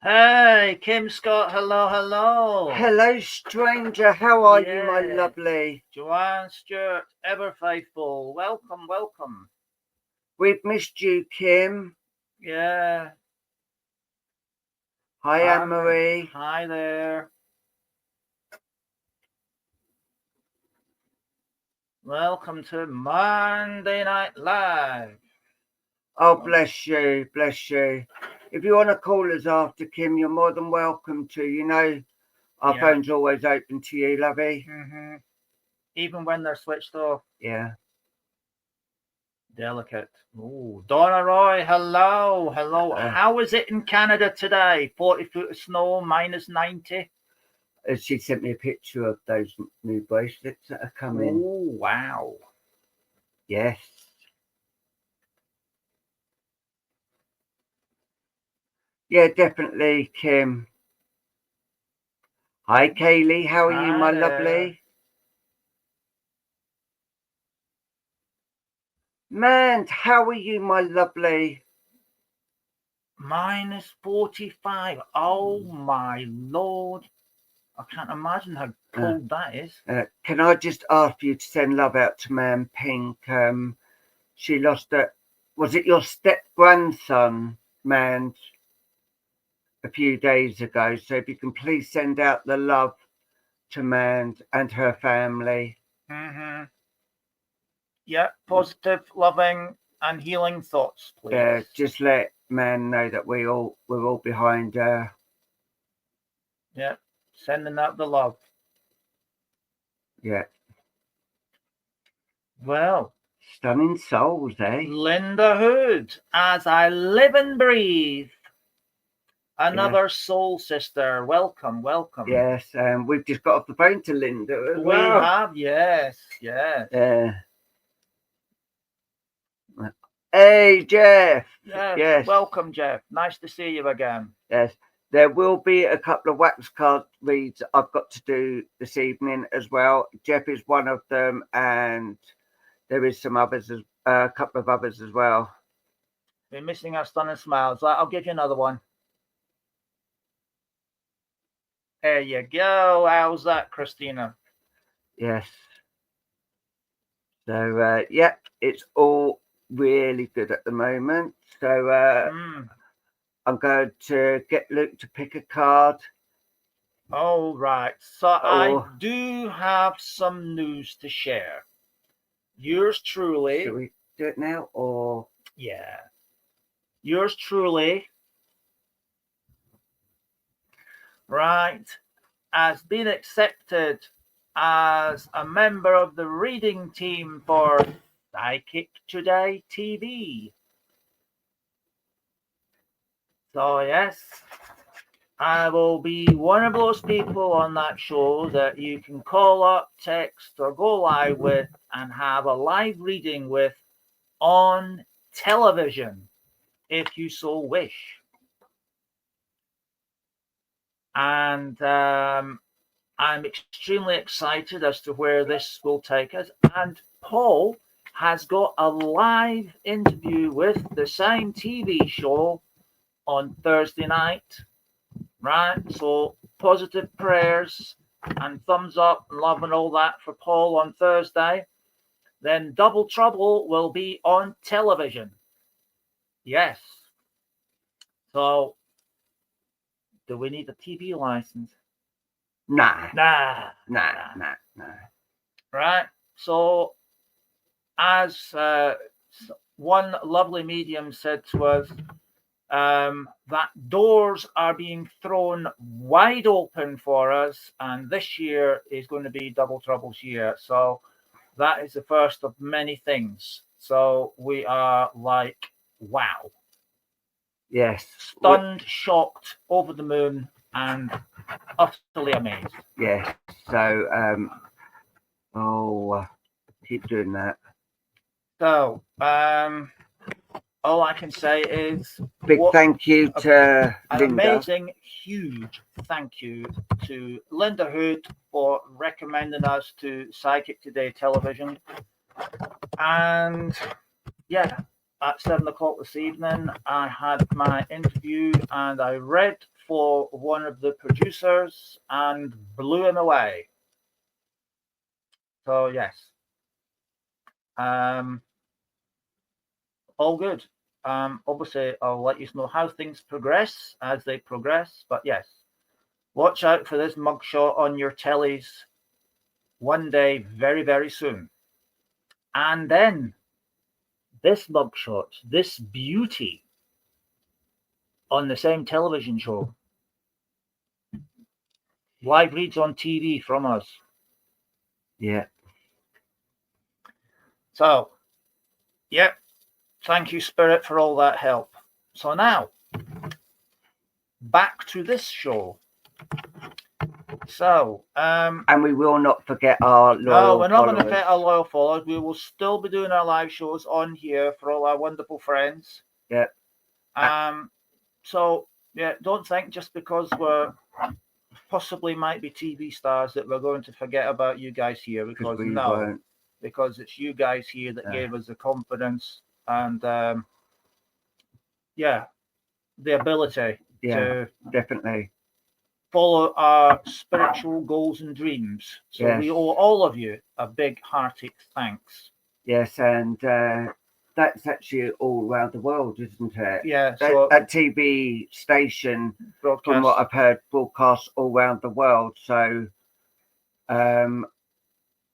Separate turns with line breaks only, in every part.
Hey, Kim Scott, hello, hello.
Hello, stranger. How are you, my
Yeah,
lovely?
Joanne Stewart, ever faithful. Welcome, welcome.
We've missed you, Kim.
Yeah,
Hi, Anne Marie.
hi there. Welcome to Monday Night Live.
Oh, bless you, bless you. If you want to call us after Kim, you're more than welcome to. You know, our
Yeah.
phone's always open to you, lovey.
Even when they're switched off.
Yeah.
Delicate. Ooh, Donna Roy, hello, hello. How is it in Canada today? 40 foot of snow, minus 90.
She sent me a picture of those new bracelets that are coming.
Oh, wow.
Yes. Yeah, definitely, Kim. Hi, Kaylee. How are you, my lovely? Man, how are you, my lovely?
Minus 45. Oh my lord. I can't imagine how cold that is.
Can I just ask you to send love out to Man Pink? She lost a, was it your step grandson, Man, a few days ago? So if you can please send out the love to Man and her family.
Yeah, positive, loving, and healing thoughts, please.
Just let Man know that we're all behind her.
Yeah, sending out the love.
Yeah.
Well,
stunning souls, eh?
Linda Hood, as I live and breathe. Another soul sister. Welcome, welcome.
Yes, we've just got off the phone to Linda as
We have, yes, yes.
Hey, Jeff.
Yes. Welcome, Jeff. Nice to see you again.
Yes. There will be a couple of wax card reads I've got to do this evening as well. Jeff is one of them, and there is some others, a couple of others as well.
Been missing our stunning smiles. I'll give you another one. There you go. How's that, Christina?
Yes. So, yeah, it's all really good at the moment. So, I'm going to get Luke to pick a card.
All right. So I do have some news to share. Yours truly.
Should we do it now or?
Yeah. Yours truly, right, has been accepted as a member of the reading team for Psychic Today TV. So, yes, I will be one of those people on that show that you can call up, text, or go live with and have a live reading with on television, if you so wish. And I'm extremely excited as to where this will take us. And Paul has got a live interview with the same TV show on Thursday night, right? So positive prayers and thumbs up and love and all that for Paul on Thursday. Then Double Trouble will be on television. Yes. So, do we need a TV license?
Nah.
Right. So, as one lovely medium said to us, that doors are being thrown wide open for us, and this year is going to be Double Trouble's year. So that is the first of many things. So we are like, wow.
Yes.
Stunned, shocked, over the moon, and utterly amazed.
Yes. So, keep doing that.
So, all I can say is
big thank you to
an amazing, huge thank you to Linda Hood for recommending us to Psychic Today television. And yeah, at 7 o'clock this evening, I had my interview and I read for one of the producers and blew him away. So yes, all good. Obviously, I'll let you know how things progress as they progress. But yes, watch out for this mugshot on your tellies one day, very, very soon. And then this mugshot, this beauty, on the same television show. Live reads on TV from us.
Yeah.
So, yep. Thank you, Spirit, for all that help. So now, back to this show. So,
and we will not forget our loyal
no, we're not going to
followers.
forget our loyal followers. We will still be doing our live shows on here for all our wonderful friends.
Yep.
So yeah, don't think just because we're possibly might be TV stars that we're going to forget about you guys here, because
we
no,
won't.
because it's you guys here that gave us the confidence and yeah, the ability to
definitely
follow our spiritual goals and dreams. So
Yes.
we owe all of you a big hearty thanks.
Yes, and that's actually all around the world, isn't it?
Yeah,
that TV station,
broadcast,
from what I've heard, broadcasts all around the world. So,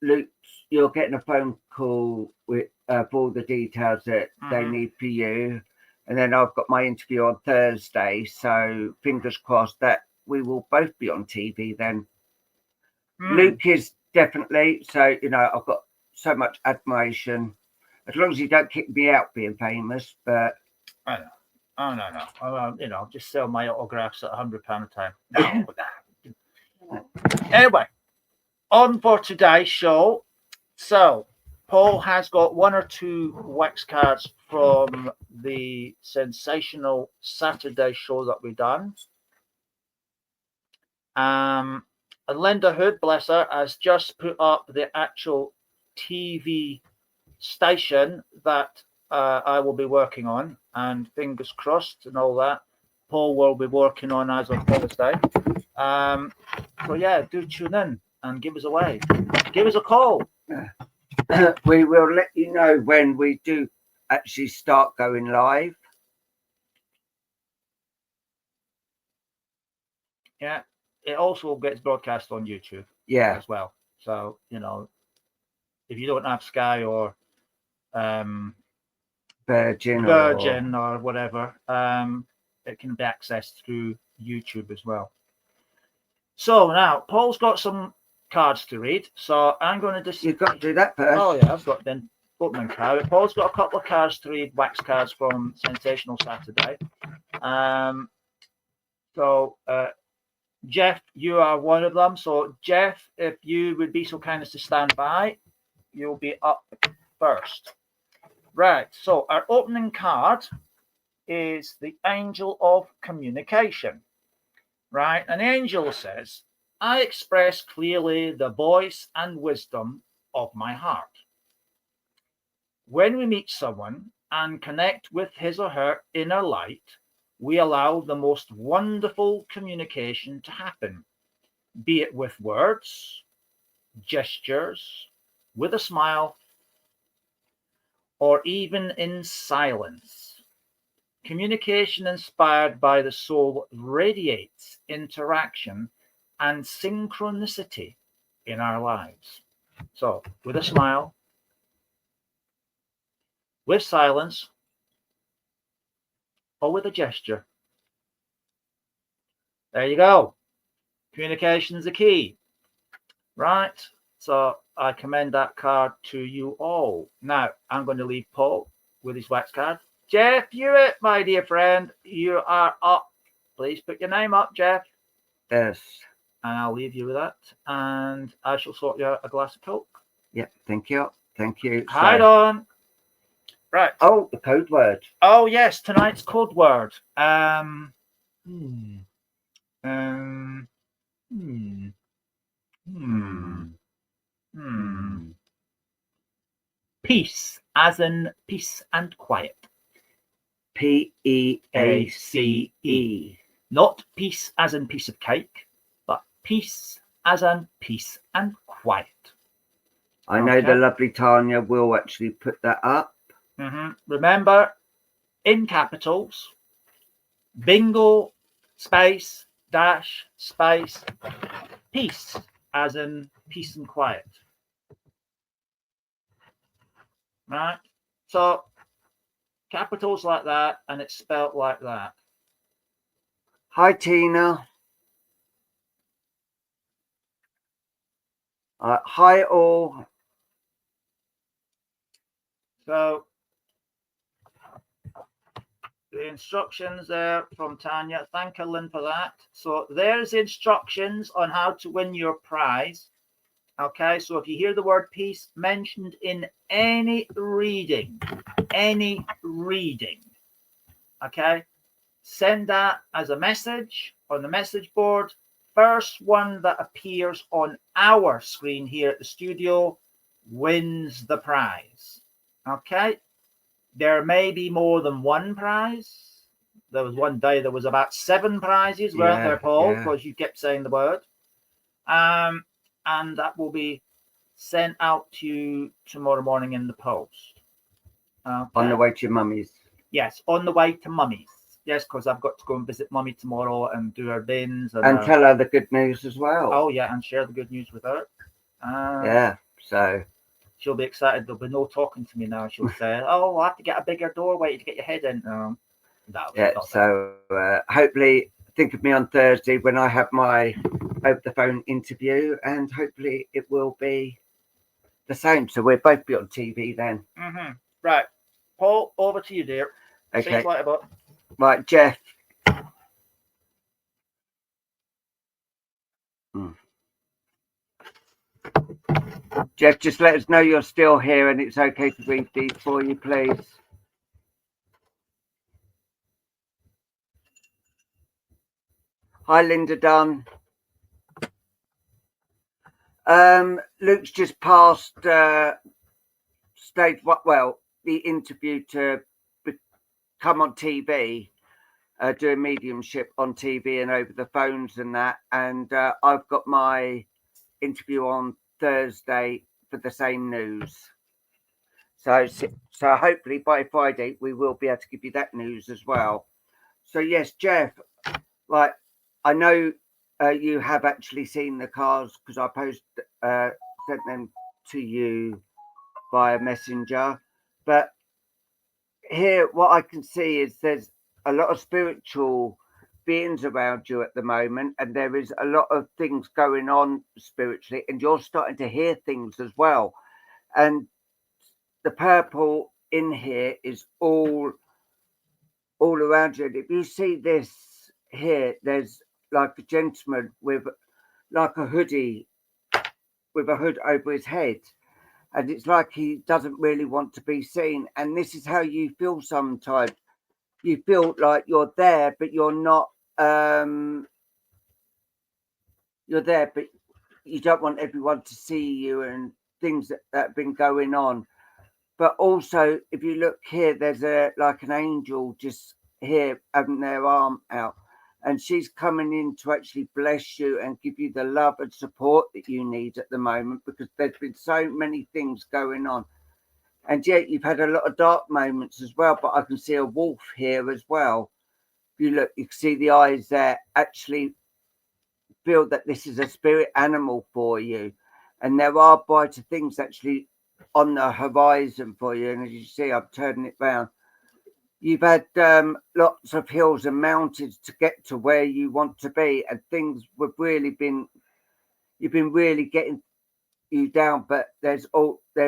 Luke, you're getting a phone call with for all the details that they need for you, and then I've got my interview on Thursday. So, fingers crossed that we will both be on TV then. Luke is definitely, so you know, I've got so much admiration. As long as you don't kick me out being famous, but
I know. Oh no. You know, just sell my autographs at £100 a time. No, Anyway, on for today's show. So, Paul has got one or two wax cards from the sensational Saturday show that we done. And Linda Hood, bless her, has just put up the actual TV station that I will be working on, and fingers crossed and all that. Paul will be working on as of Thursday. So yeah, do tune in and give us a wave. Give us a call.
We will let you know when we do actually start going live.
Yeah, it also gets broadcast on YouTube.
Yeah,
as well. So you know, if you don't have Sky or
Virgin
or whatever, it can be accessed through YouTube as well. So now Paul's got some cards to read, so I'm going to just
you've got to do that first.
Oh yeah, I've got the opening card. Paul's got a couple of cards to read, wax cards from Sensational Saturday. So Jeff, you are one of them. So Jeff, if you would be so kind as to stand by, you'll be up first. Right, so our opening card is the Angel of Communication. Right, an angel says, I express clearly the voice and wisdom of my heart. When we meet someone and connect with his or her inner light, we allow the most wonderful communication to happen, be it with words, gestures, with a smile, or even in silence. Communication inspired by the soul radiates interaction and synchronicity in our lives. So, with a smile, with silence, or with a gesture. There you go. Communication is the key. Right? So, I commend that card to you all. Now, I'm going to leave Paul with his wax card. Jeff Hewitt, my dear friend, you are up. Please put your name up, Jeff.
Yes.
And I'll leave you with that. And I shall sort you out a glass of Coke.
Yeah, thank you. Thank you.
Hide on. Right.
Oh, the code word.
Oh, yes, tonight's code word. Peace, as in peace and quiet.
Peace.
Not peace as in piece of cake, but peace as in peace and quiet.
I know the
Okay.
lovely Tanya will actually put that up.
Remember, in capitals, bingo, space, dash, space, peace, as in peace and quiet. Right? So, capitals like that, and it's spelt like that.
Hi, Tina. Hi, all.
So, the instructions there from Tanya. Thank you, Lynn, for that. So, there's the instructions on how to win your prize. Okay, so if you hear the word peace mentioned in any reading, okay, send that as a message on the message board. First one that appears on our screen here at the studio wins the prize. Okay, there may be more than one prize. There was one day there was about 7 prizes, weren't there, Paul? Because you kept saying the word. And that will be sent out to you tomorrow morning in the post. Okay.
On the way to your mummy's.
Yes, on the way to mummy's. Yes, because I've got to go and visit mummy tomorrow and do her bins.
And tell her the good news as well.
Oh, yeah, and share the good news with her.
Yeah, so.
She'll be excited. There'll be no talking to me now. She'll say, oh, I'll have to get a bigger doorway to get your head in. No,
yeah, so hopefully think of me on Thursday when I have my over the phone interview, and hopefully it will be the same. So we'll both be on TV then.
Right. Paul, over to you, dear.
Okay.
About.
Right, Jeff. Jeff, just let us know you're still here and it's okay to read these for you, please. Hi, Linda Dunn. Luke's just passed stage, well, the interview to come on TV, doing mediumship on TV and over the phones and that. And I've got my interview on Thursday for the same news. So hopefully by Friday we will be able to give you that news as well. So yes, Jeff, like I know you have actually seen the cars because I sent them to you via messenger. But here, what I can see is there's a lot of spiritual beings around you at the moment, and there is a lot of things going on spiritually, and you're starting to hear things as well. And the purple in here is all around you. And if you see this here, there's like a gentleman with like a hoodie, with a hood over his head. And it's like he doesn't really want to be seen. And this is how you feel sometimes. You feel like you're there, but you're not. You're there, but you don't want everyone to see you and things that have been going on. But also, if you look here, there's like an angel just here having their arm out. And she's coming in to actually bless you and give you the love and support that you need at the moment, because there's been so many things going on. And yet you've had a lot of dark moments as well, but I can see a wolf here as well. If you look, you can see the eyes there. Actually feel that this is a spirit animal for you. And there are brighter things actually on the horizon for you. And as you see, I'm turning it round. You've had lots of hills and mountains to get to where you want to be, and things have really been, you've been really getting you down, but there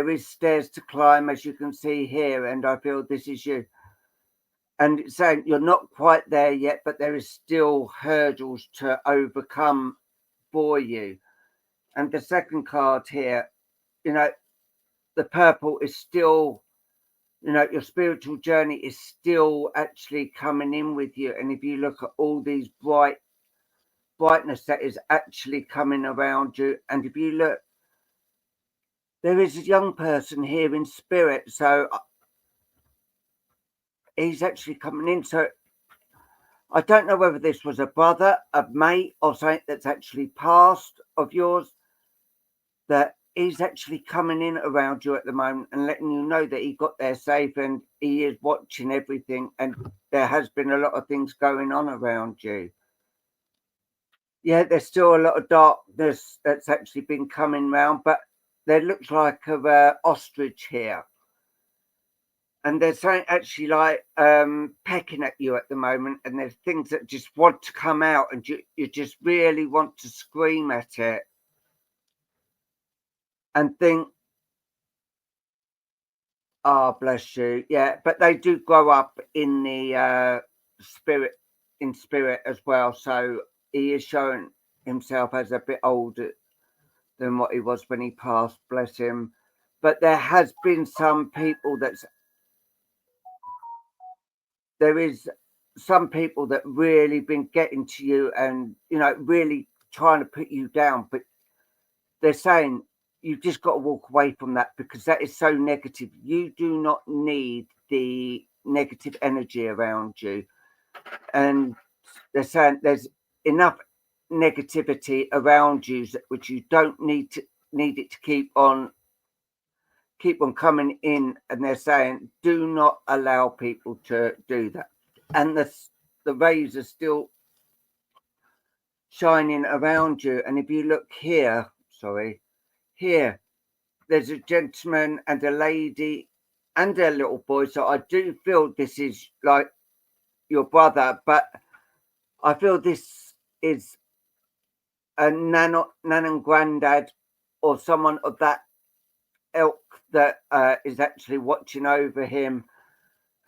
is stairs to climb, as you can see here, and I feel this is you. And it's saying you're not quite there yet, but there is still hurdles to overcome for you. And the second card here, you know, the purple is still, you know, your spiritual journey is still actually coming in with you. And if you look at all these brightness that is actually coming around you, and if you look, there is a young person here in spirit, so he's actually coming in. So I don't know whether this was a brother, a mate, or something that's actually passed of yours, that he's actually coming in around you at the moment and letting you know that he got there safe and he is watching everything, and there has been a lot of things going on around you. Yeah, there's still a lot of darkness that's actually been coming round, but there looks like a ostrich here. And there's something actually like pecking at you at the moment, and there's things that just want to come out, and you just really want to scream at it and think, oh, bless you. Yeah, but they do grow up in the spirit as well. So he is showing himself as a bit older than what he was when he passed, bless him. But there has been some people there is some people that really been getting to you and, really trying to put you down. But they're saying you've just got to walk away from that because that is so negative. You do not need the negative energy around you. And they're saying there's enough negativity around you which you don't need it to keep on coming in. And they're saying do not allow people to do that. And the rays are still shining around you. And if you look here, here, there's a gentleman and a lady and a little boy. So I do feel this is like your brother, but I feel this is a nan and granddad or someone of that ilk that is actually watching over him.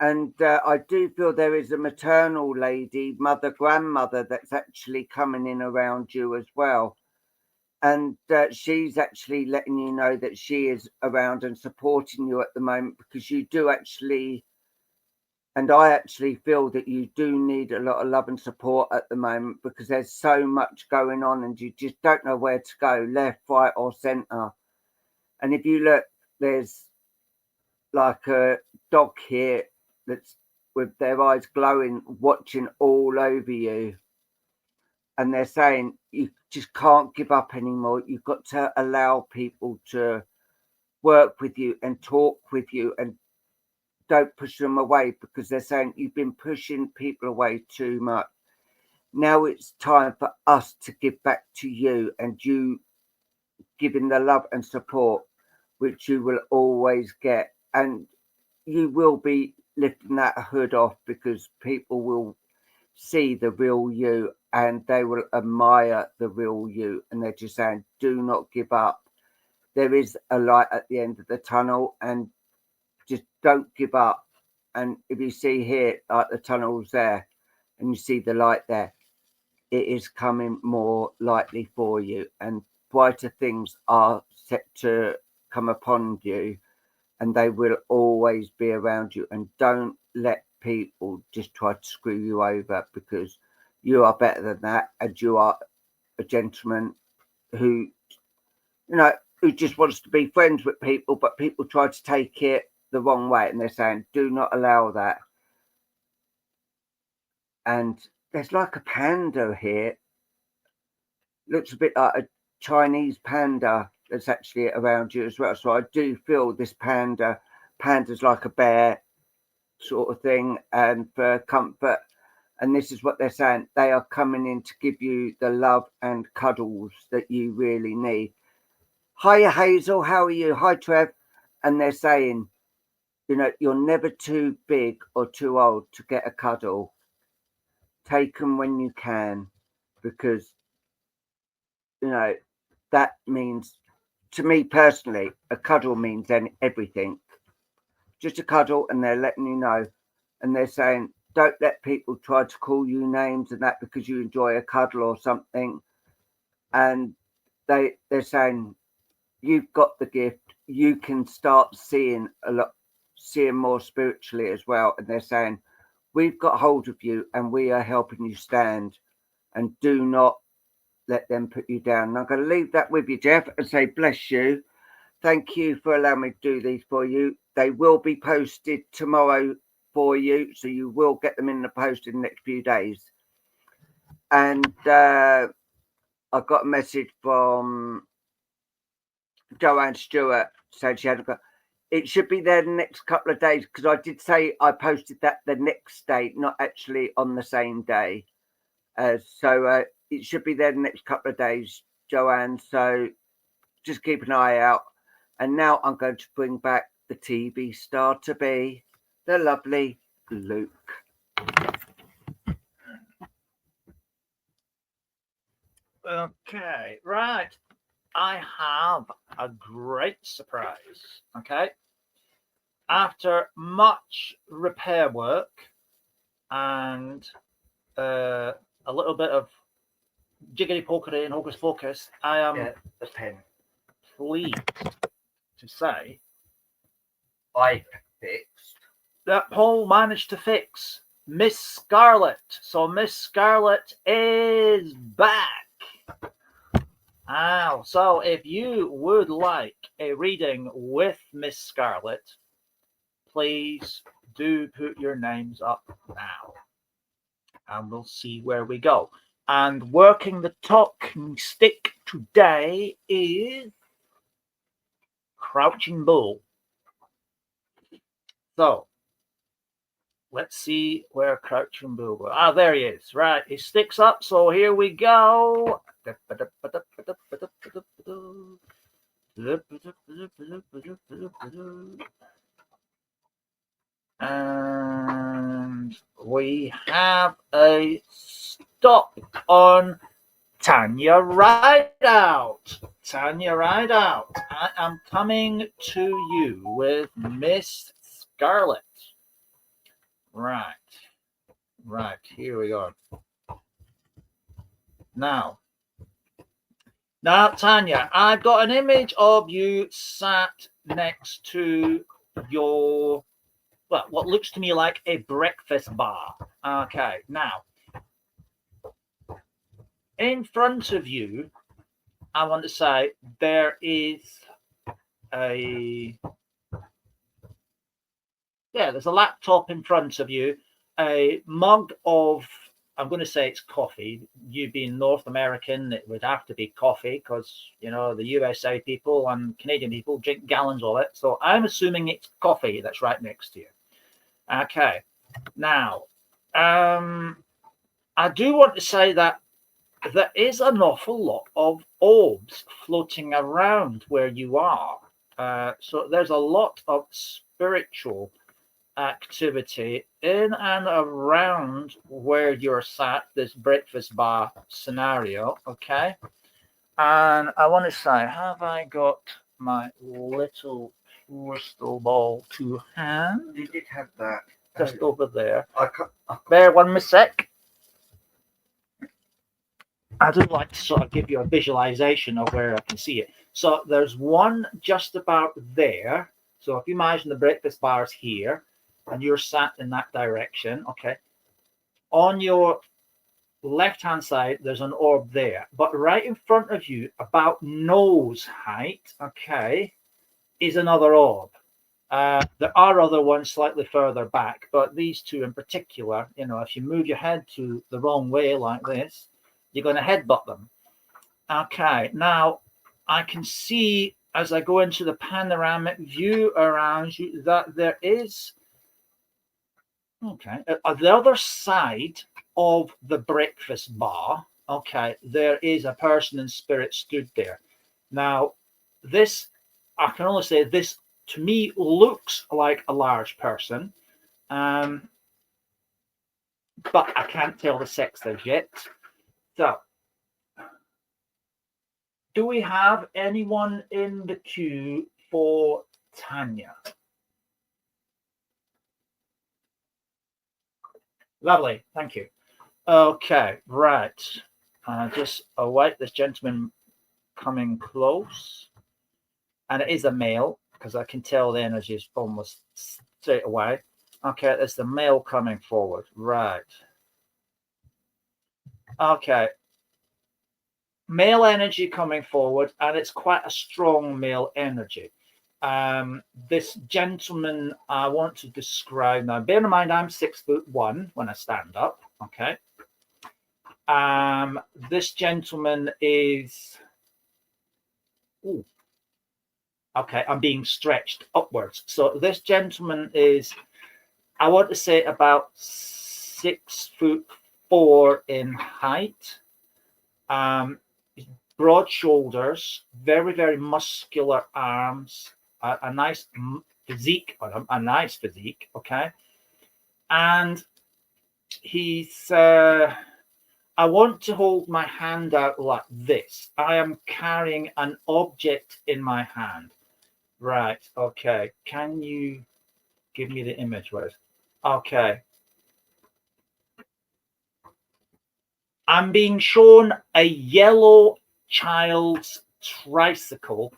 And I do feel there is a maternal lady, mother, grandmother, that's actually coming in around you as well. And she's actually letting you know that she is around and supporting you at the moment, because you do actually, and I actually feel that you do need a lot of love and support at the moment, because there's so much going on and you just don't know where to go, left, right, or centre. And if you look, there's like a dog here that's with their eyes glowing, watching all over you. And they're saying you just can't give up anymore. You've got to allow people to work with you and talk with you, and don't push them away, because they're saying you've been pushing people away too much. Now it's time for us to give back to you, and you giving the love and support which you will always get. And you will be lifting that hood off, because people will see the real you and they will admire the real you, and they're just saying do not give up. There is a light at the end of the tunnel, and just don't give up. And if you see here, like the tunnel's there and you see the light there, it is coming more lightly for you, and brighter things are set to come upon you, and they will always be around you. And don't let people just try to screw you over, because you are better than that, and you are a gentleman who, who just wants to be friends with people, but people try to take it the wrong way, and they're saying do not allow that. And there's like a panda here, looks a bit like a Chinese panda that's actually around you as well. So I do feel this panda's like a bear sort of thing, and for comfort. And this is what they're saying, they are coming in to give you the love and cuddles that you really need. Hiya Hazel, how are you? Hi Trev. And they're saying, you're never too big or too old to get a cuddle. Take them when you can, because that means, to me personally, a cuddle means everything. Just a cuddle, and they're letting you know. And they're saying don't let people try to call you names and that because you enjoy a cuddle or something. And they're saying you've got the gift. You can start seeing more spiritually as well. And they're saying we've got hold of you and we are helping you stand, and do not let them put you down. And I'm going to leave that with you, Jeff, and say bless you. Thank you for allowing me to do these for you. They will be posted tomorrow for you, so you will get them in the post in the next few days. And I got a message from Joanne Stewart saying she hadn't got. It should be there the next couple of days because I did say I posted that the next day, not actually on the same day. So it should be there the next couple of days, Joanne. So just keep an eye out. And now I'm going to bring back the TV star to be the lovely Luke.
Okay, right. I have a great surprise. Okay. After much repair work and a little bit of jiggity pokery and hocus pocus, I am
the pen.
pleased to say
I fixed
that Paul managed to fix Miss Scarlet. So Miss Scarlet is back. So if you would like a reading with Miss Scarlet, please do put your names up now. And we'll see where we go. And working the talking stick today is Crouching Bull. So let's see where Crouching Bull goes. There he is. Right, he sticks up. So here we go. And we have a stop on Tanya Rideout. Tanya Rideout, I am coming to you with Miss Scarlet. Right, here we go. Now, Tanya, I've got an image of you sat next to your, well, what looks to me like a breakfast bar. Okay, now, in front of you, I want to say there is there's a laptop in front of you, a mug of, I'm going to say it's coffee. You being North American, it would have to be coffee because, you know, the USA people and Canadian people drink gallons of it. So I'm assuming it's coffee that's right next to you. Okay. Now, I do want to say that there is an awful lot of orbs floating around where you are. So there's a lot of spiritual activity in and around where you're sat, this breakfast bar scenario. Okay. And I want to say, have I got my little crystal ball to hand?
You did have that.
Just over there.
I can't.
Bear one sec. I do like to sort of give you a visualization of where I can see it. So there's one just about there. So if you imagine the breakfast bar is here and you're sat in that direction, okay, on your left-hand side, there's an orb there. But right in front of you, about nose height, okay, is another orb. There are other ones slightly further back, but these two in particular, you know, if you move your head to the wrong way like this, you're going to headbutt them. Okay, now I can see as I go into the panoramic view around you that there is, okay, at the other side of the breakfast bar, okay, there is a person in spirit stood there. Now, this, I can only say this to me looks like a large person, but I can't tell the sex as yet. So, do we have anyone in the queue for Tanya? Lovely, thank you. Okay, right. Just await this gentleman coming close. And it is a male, because I can tell the energy is almost straight away. Okay, there's the male coming forward. Right. Okay. Male energy coming forward, and it's quite a strong male energy. This gentleman I want to describe now. Bear in mind, I'm 6'1" when I stand up. Okay. This gentleman is, ooh, okay, I'm being stretched upwards. So this gentleman is, I want to say, about 6'4" in height. Broad shoulders, very, very muscular arms, a nice physique, a nice physique, okay? And he's, I want to hold my hand out like this. I am carrying an object in my hand. Right, okay. Can you give me the image, Wes? Okay. I'm being shown a yellow child's tricycle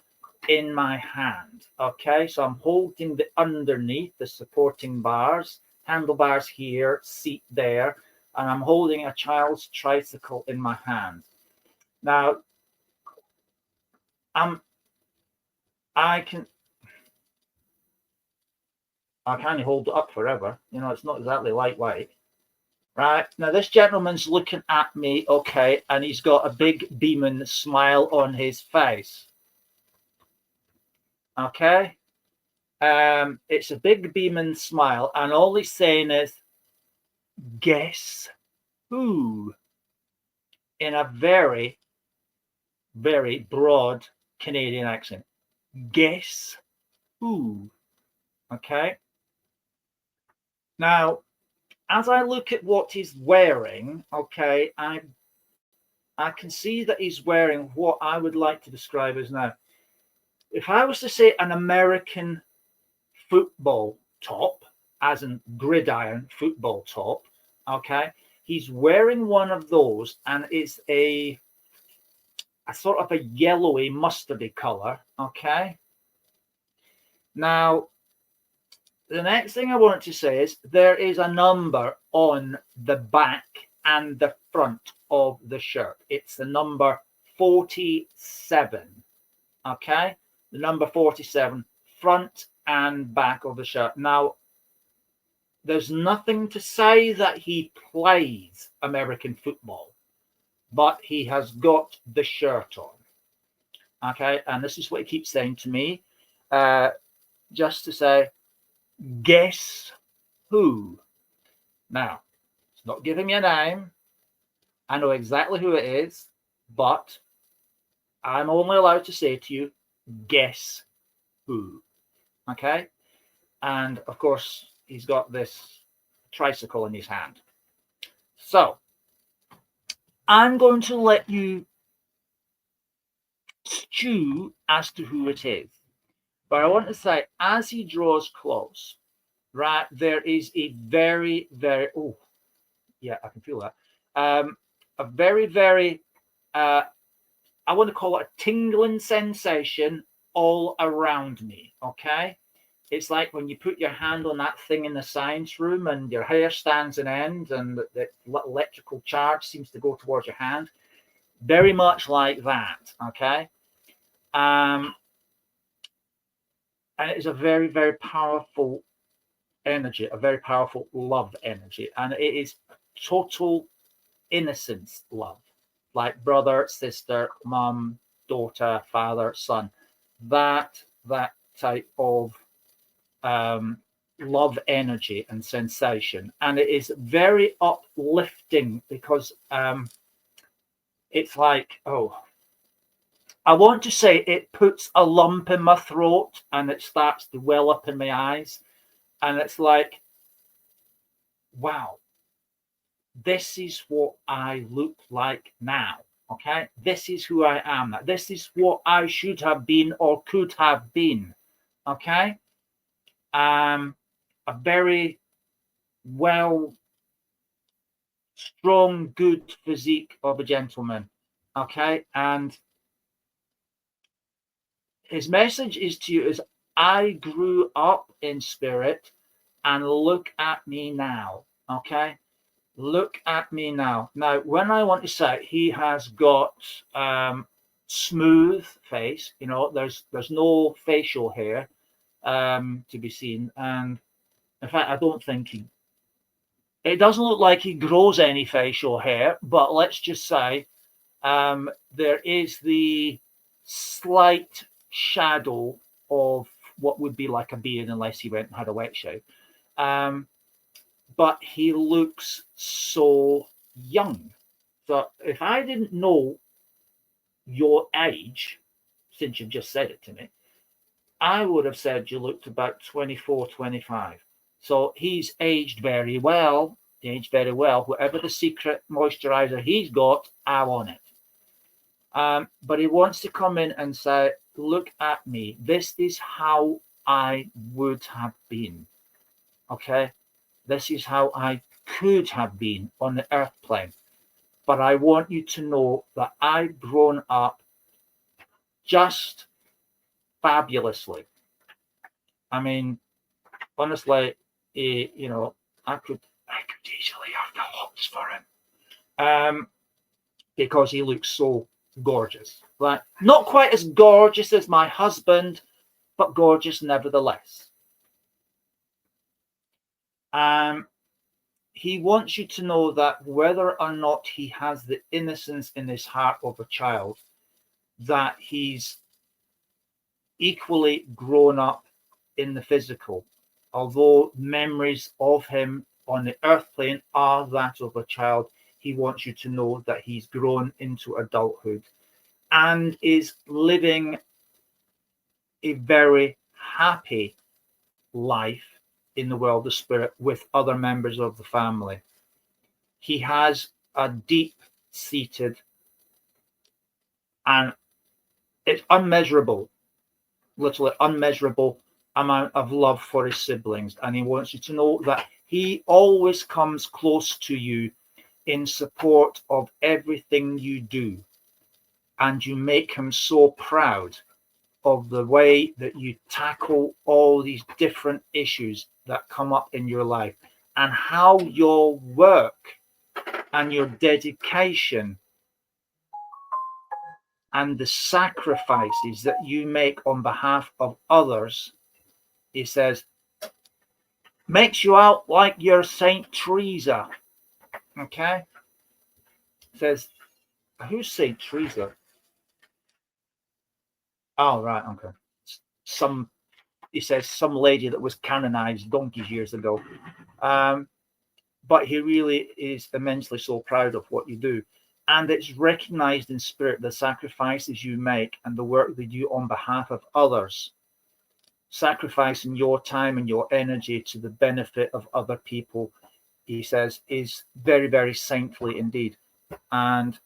in my hand. Okay, so I'm holding the underneath, the supporting bars, handlebars here, seat there, and I'm holding a child's tricycle in my hand. Now, I can hold it up forever. You know, it's not exactly lightweight. Right, now this gentleman's looking at me, okay, and he's got a big beaming smile on his face. Okay, it's a big beaming smile, and all he's saying is, guess who? In a very, very broad Canadian accent. Guess who? Okay. Now, as I look at what he's wearing, okay, I can see that he's wearing what I would like to describe as, now, if I was to say an American football top, as in gridiron football top, okay, he's wearing one of those, and it's a sort of a yellowy mustardy color. Okay, now the next thing I want to say is there is a number on the back and the front of the shirt. It's the number 47. Okay, the number 47, front and back of the shirt. Now, there's nothing to say that he plays American football, but he has got the shirt on. Okay, and this is what he keeps saying to me, just to say, guess who? Now, it's not giving me a name. I know exactly who it is, but I'm only allowed to say to you, guess who? Okay, and of course, he's got this tricycle in his hand. So, I'm going to let you stew as to who it is. But I want to say, as he draws close, right, there is a very, very, oh, yeah, I can feel that. A very, very, I want to call it a tingling sensation all around me, okay? It's like when you put your hand on that thing in the science room and your hair stands on end and the electrical charge seems to go towards your hand. Very much like that, okay? And it is a very, very powerful energy, a very powerful love energy. And it is total innocence love, like brother, sister, mom, daughter, father, son. That type of love energy and sensation. And it is very uplifting because it's like, oh, I want to say it puts a lump in my throat and it starts to well up in my eyes. And it's like, wow, this is what I look like now. Okay, this is who I am. This is what I should have been or could have been. Okay, a very well, strong, good physique of a gentleman. Okay, and his message is to you is, I grew up in spirit, and look at me now. Okay, look at me now. Now, when I want to say he has got smooth face, you know, there's no facial hair to be seen, and in fact, I don't think It doesn't look like he grows any facial hair, but let's just say there is the slight shadow of what would be like a beard unless he went and had a wet shave. But he looks so young. So if I didn't know your age, since you've just said it to me, I would have said you looked about 24, 25. So he's aged very well. Aged very well. Whatever the secret moisturizer he's got, I want it. But he wants to come in and say, look at me. This is how I would have been. Okay? This is how I could have been on the earth plane. But I want you to know that I've grown up just fabulously. I mean, honestly, you know, I could easily have the hots for him, because he looks so gorgeous. Like, not quite as gorgeous as my husband, but gorgeous nevertheless. He wants you to know that whether or not he has the innocence in his heart of a child, that he's equally grown up in the physical. Although memories of him on the earth plane are that of a child, he wants you to know that he's grown into adulthood and is living a very happy life in the world of spirit with other members of the family. He has a deep-seated, and it's unmeasurable, literally unmeasurable amount of love for his siblings. And he wants you to know that he always comes close to you in support of everything you do. And you make him so proud of the way that you tackle all these different issues that come up in your life, and how your work and your dedication and the sacrifices that you make on behalf of others, he says, makes you out like you're Saint Teresa. Okay? Says, who's Saint Teresa? Oh, right, okay. He says some lady that was canonized donkeys years ago. But he really is immensely so proud of what you do. And it's recognized in spirit, the sacrifices you make and the work that you do on behalf of others, sacrificing your time and your energy to the benefit of other people, he says, is very, very saintly indeed. And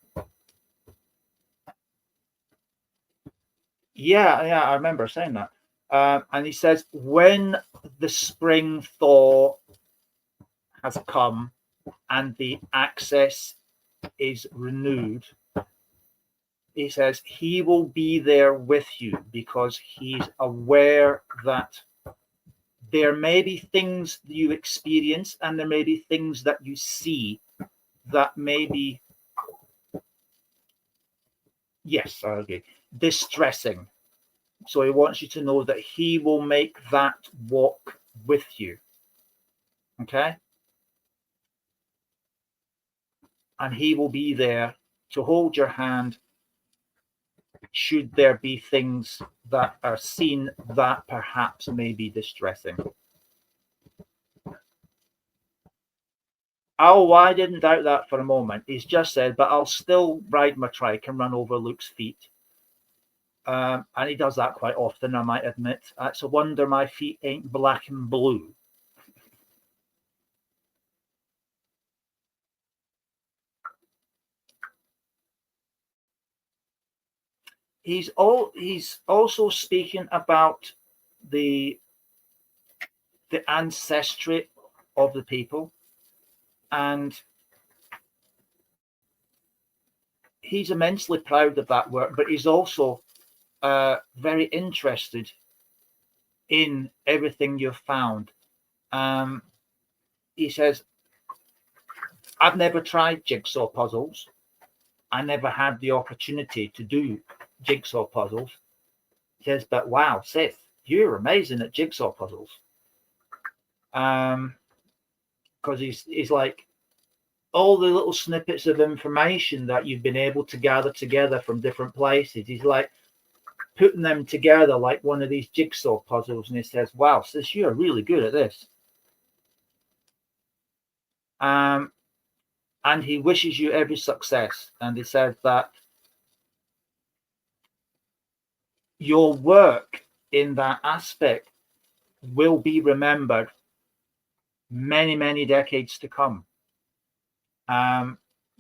yeah, I remember saying that. And he says, when the spring thaw has come and the access is renewed, he says he will be there with you, because he's aware that there may be things you experience and there may be things that you see that may be, yes, I agree, distressing. So he wants you to know that he will make that walk with you. Okay? And he will be there to hold your hand should there be things that are seen that perhaps may be distressing. Oh, I didn't doubt that for a moment. He's just said, but I'll still ride my trike and run over Luke's feet. And he does that quite often, I might admit. It's a wonder my feet ain't black and blue. He's also speaking about the ancestry of the people, and he's immensely proud of that work, but he's also very interested in everything you've found. He says, I've never tried jigsaw puzzles. I never had the opportunity to do jigsaw puzzles. He says, but wow, Seth, you're amazing at jigsaw puzzles. Because because he's like all the little snippets of information that you've been able to gather together from different places. He's like putting them together like one of these jigsaw puzzles, and he says, "Wow, sis, you're really good at this." And he wishes you every success. And he said that your work in that aspect will be remembered many, many decades to come,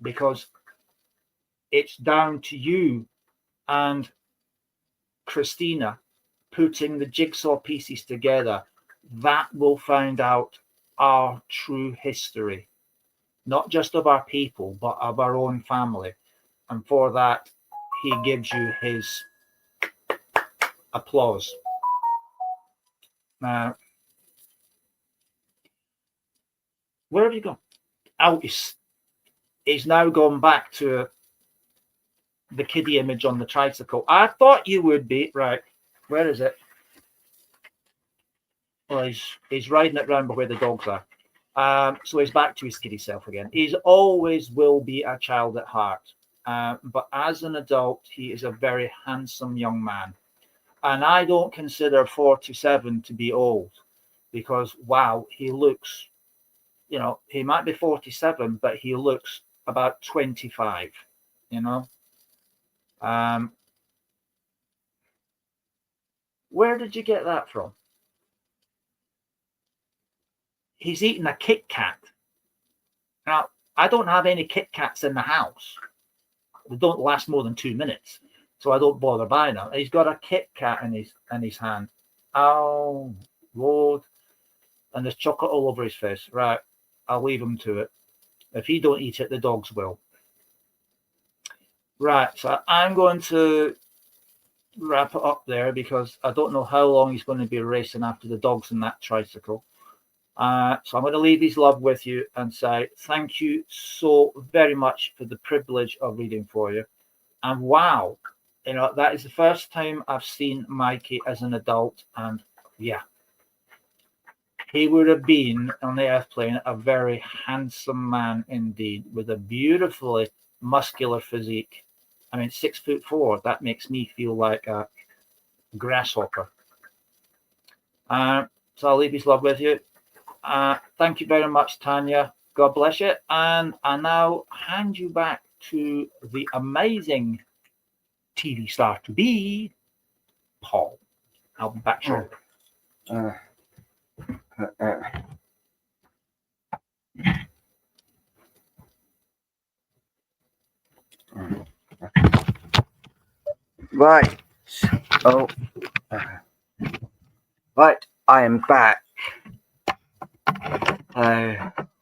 because it's down to you and Christina putting the jigsaw pieces together that will find out our true history, not just of our people, but of our own family. And for that, he gives you his applause. Now, where have you gone? Oh, he's now gone back to the kiddie image on the tricycle. I thought you would be. Right, where is it? Well, he's riding it round by where the dogs are. So he's back to his kiddie self again. He's always will be a child at heart. But as an adult, he is a very handsome young man. And I don't consider 47 to be old, because, wow, he looks, he might be 47, but he looks about 25, Where did you get that from? He's eating a Kit Kat. Now, I don't have any Kit Kats in the house. They don't last more than 2 minutes, so I don't bother buying them. He's got a Kit Kat in his hand. Oh, Lord. And there's chocolate all over his face. Right, I'll leave him to it. If he don't eat it, the dogs will. Right, so I'm going to wrap it up there, because I don't know how long he's going to be racing after the dogs in that tricycle. So I'm going to leave his love with you and say thank you so very much for the privilege of reading for you. And wow, that is the first time I've seen Mikey as an adult. And yeah, he would have been on the earth plane a very handsome man indeed, with a beautifully muscular physique. I mean, 6'4", that makes me feel like a grasshopper. So I'll leave his love with you. Thank you very much, Tanya. God bless you. And I now hand you back to the amazing TV star to be, Paul. I'll be back shortly.
Right. Oh. Right. I am back.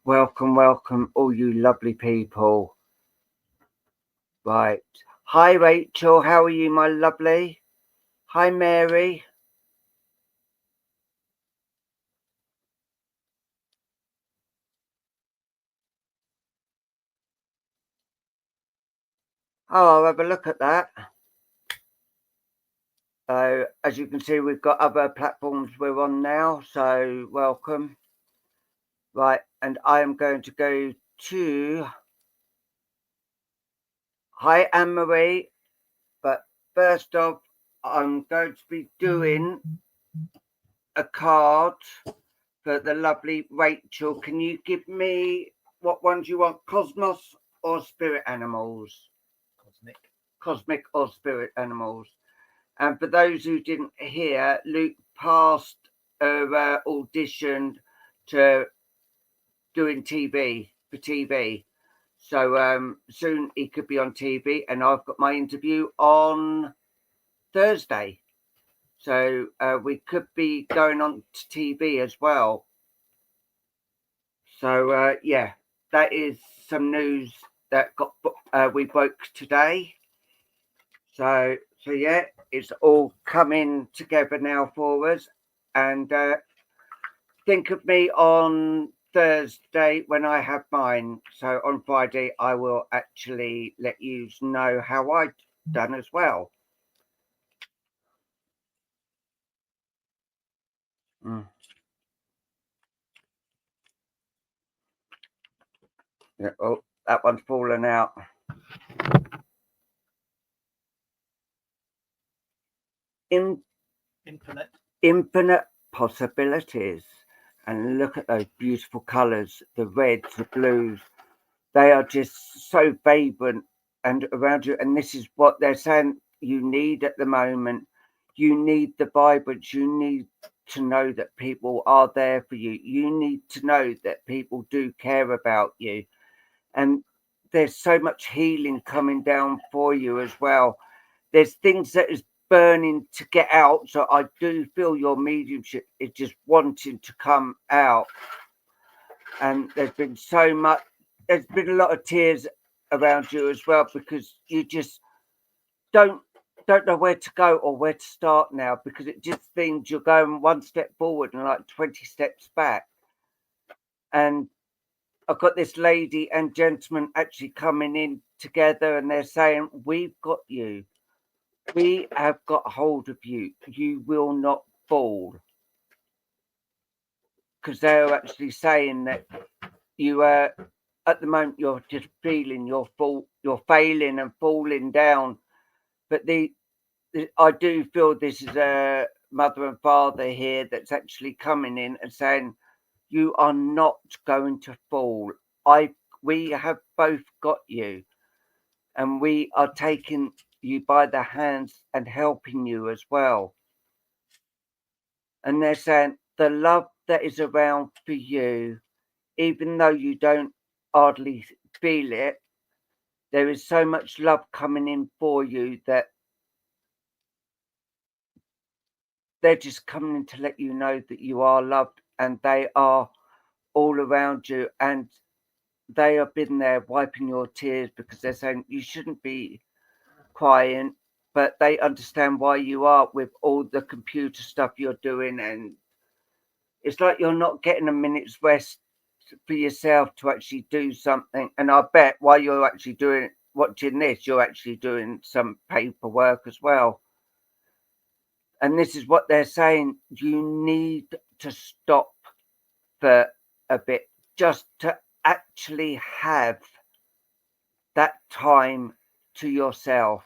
Welcome, all you lovely people. Right. Hi, Rachel. How are you, my lovely? Hi, Mary. Oh, I'll have a look at that. So, as you can see, we've got other platforms we're on now. So, welcome. Right. And I am going to go to... Hi, Anne-Marie. But first off, I'm going to be doing a card for the lovely Rachel. Can you give me what ones you want, Cosmos or Spirit Animals? Cosmic or Spirit Animals. And for those who didn't hear, Luke passed her audition to doing TV for TV. So soon he could be on TV, and I've got my interview on Thursday. So we could be going on to TV as well. So yeah, that is some news that we broke today. So yeah, it's all coming together now for us. And think of me on Thursday when I have mine. So on Friday, I will actually let you know how I've done as well. Yeah, oh, that one's fallen out. Infinite possibilities. And look at those beautiful colours, the reds, the blues. They are just so vibrant and around you. And this is what they're saying you need at the moment. You need the vibrance. You need to know that people are there for you. You need to know that people do care about you. And there's so much healing coming down for you as well. There's things that is burning to get out. So I do feel your mediumship is just wanting to come out. And there's been so much, there's been a lot of tears around you as well, because you just don't know where to go or where to start now, because it just seems you're going one step forward and like 20 steps back. And I've got this lady and gentleman actually coming in together, and they're saying, we've got you. We have got hold of you. You will not fall. Because they're actually saying that you are, at the moment, you're just feeling you're failing and falling down. But I do feel this is a mother and father here that's actually coming in and saying, you are not going to fall. We have both got you, and we are taking you by the hands and helping you as well. And they're saying the love that is around for you, even though you don't hardly feel it, there is so much love coming in for you that they're just coming in to let you know that you are loved, and they are all around you, and they have been there wiping your tears, because they're saying you shouldn't be crying, but they understand why you are with all the computer stuff you're doing, and it's like you're not getting a minute's rest for yourself to actually do something. And I bet while you're actually watching this, you're actually doing some paperwork as well. And this is what they're saying, you need to stop for a bit, just to actually have that time to yourself.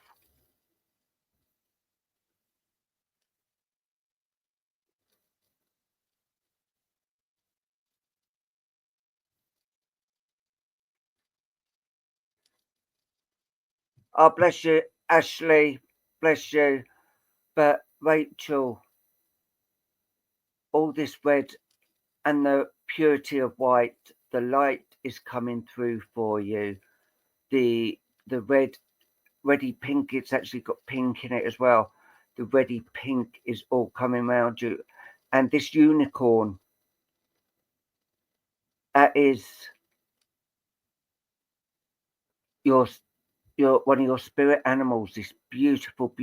Oh, bless you, Ashley, bless you. But Rachel, all this red and the purity of white, the light is coming through for you. The reddy pink, it's actually got pink in it as well. The reddy pink is all coming around you. And this unicorn, that is your one of your spirit animals, this beautiful,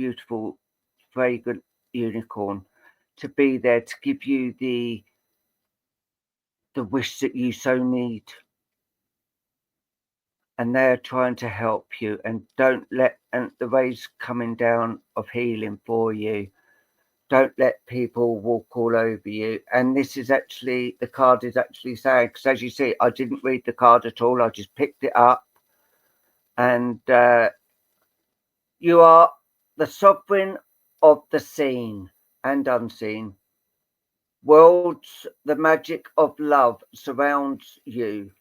fragrant unicorn, to be there to give you the wish that you so need. And they're trying to help you, and don't let, and the rays coming down of healing for you, don't let people walk all over you. And this is actually, the card is actually saying, because as you see, I didn't read the card at all, I just picked it up. And you are the sovereign of the seen and unseen worlds. The magic of love surrounds you.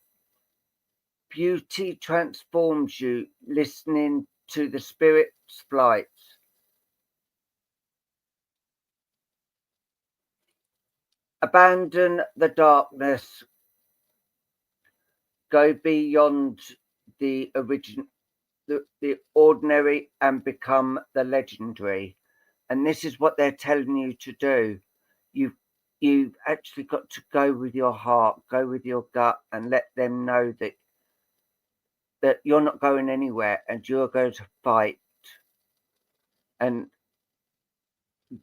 Beauty transforms you, listening to the spirit's flights. Abandon the darkness. Go beyond the ordinary and become the legendary. And this is what they're telling you to do. You've actually got to go with your heart, go with your gut, and let them know that you're not going anywhere and you're going to fight. And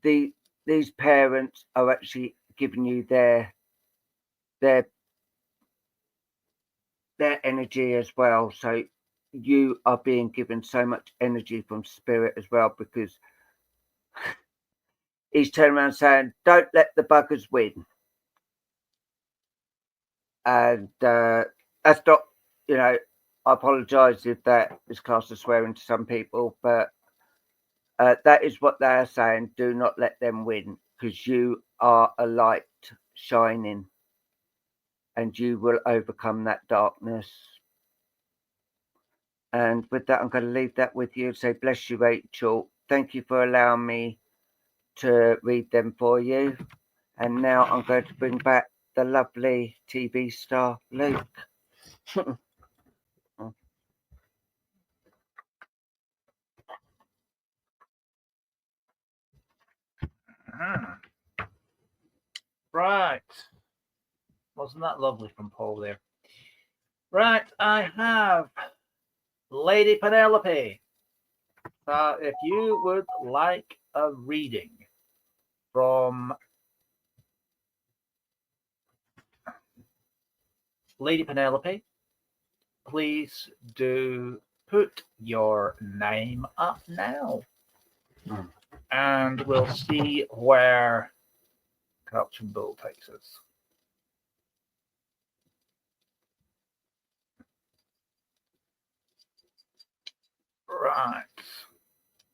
these parents are actually giving you their energy as well. So you are being given so much energy from spirit as well, because he's turning around saying, don't let the buggers win. And that's not you know, I apologise if that is classed as swearing to some people, but that is what they are saying. Do not let them win, because you are a light shining, and you will overcome that darkness. And with that, I'm going to leave that with you. Say, bless you, Rachel. Thank you for allowing me to read them for you. And now I'm going to bring back the lovely TV star, Luke.
Right. Wasn't that lovely from Paul there? Right, I have Lady Penelope. If you would like a reading from Lady Penelope, please do put your name up now. And we'll see where Corruption Bull takes us. Right.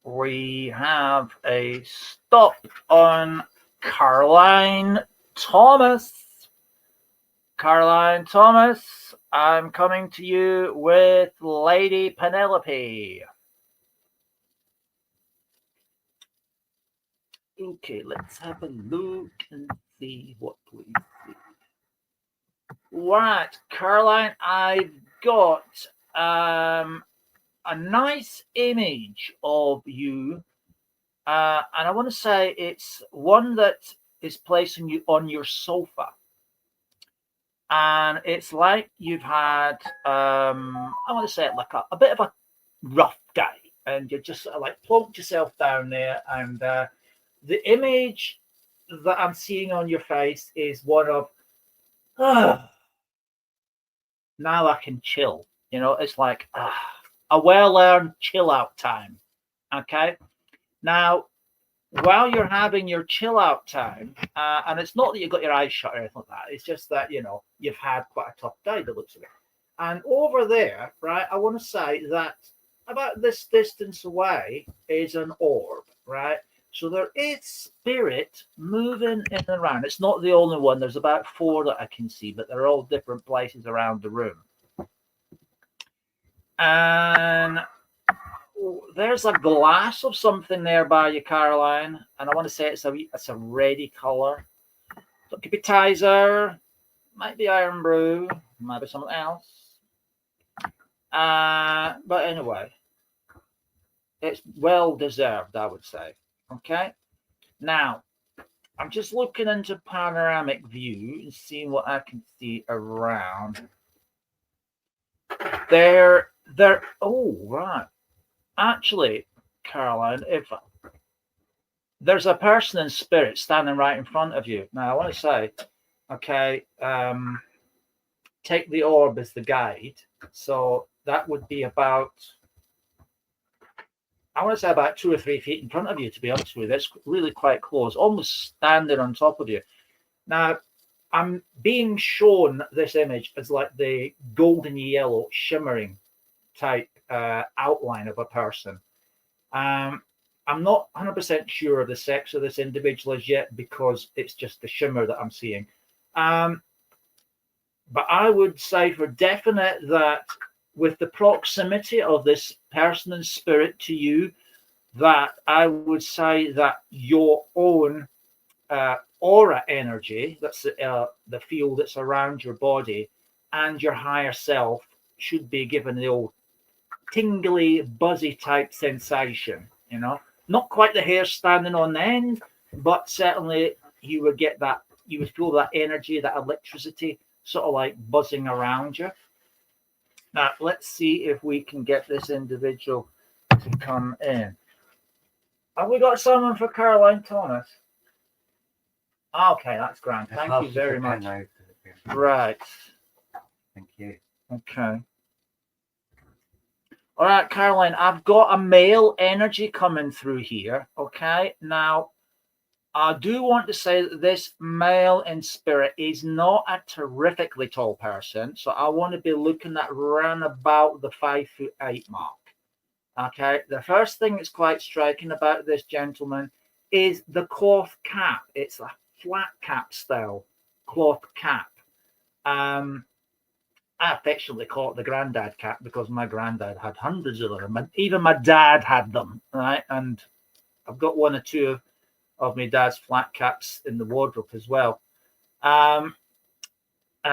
We have a stop on Caroline Thomas. Caroline Thomas, I'm coming to you with Lady Penelope. Okay, let's have a look and see what we see. Right, Caroline, I've got a nice image of you, and I want to say it's one that is placing you on your sofa, and it's like you've had I want to say it like a bit of a rough day, and you just sort of like plunked yourself down there, and the image that I'm seeing on your face is one of now I can chill. You know, it's like a well-earned chill out time. Okay. Now, while you're having your chill out time, and it's not that you've got your eyes shut or anything like that, it's just that, you know, you've had quite a tough day, the looks of it. And over there, right, I want to say that about this distance away is an orb, right? So there is spirit moving in and around. It's not the only one. There's about 4 that I can see, but they're all different places around the room. And there's a glass of something there by you, Caroline, and I want to say it's a reddy color. So it could be Tizer, might be Iron Brew, might be something else. But anyway, it's well deserved, I would say. Okay, now I'm just looking into panoramic view and seeing what I can see around. There. Oh, right. Actually, Caroline, if there's a person in spirit standing right in front of you. Now, I want to say, okay, take the orb as the guide. So that would be about, I want to say about 2 or 3 feet in front of you, to be honest with you. That's really quite close, almost standing on top of you. Now, I'm being shown this image as like the golden yellow shimmering type outline of a person. I'm not 100% sure of the sex of this individual as yet, because it's just the shimmer that I'm seeing. But I would say for definite that with the proximity of this person in spirit to you, that I would say that your own aura energy, that's the field that's around your body, and your higher self should be given the old tingly, buzzy type sensation, you know, not quite the hair standing on end, but certainly you would get that, you would feel that energy, that electricity sort of like buzzing around you. Now, let's see if we can get this individual to come in. Have we got someone for Caroline Thomas? Okay, that's grand. Thank you very much. Right.
Thank you.
Okay. All right, Caroline, I've got a male energy coming through here. Okay. Now, I do want to say that this male in spirit is not a terrifically tall person. So I want to be looking at around about the 5'8" mark. Okay. The first thing that's quite striking about this gentleman is the cloth cap. It's a flat cap style cloth cap. I affectionately call it the granddad cap because my granddad had hundreds of them. And even my dad had them, right? And I've got one or two of my dad's flat caps in the wardrobe as well. I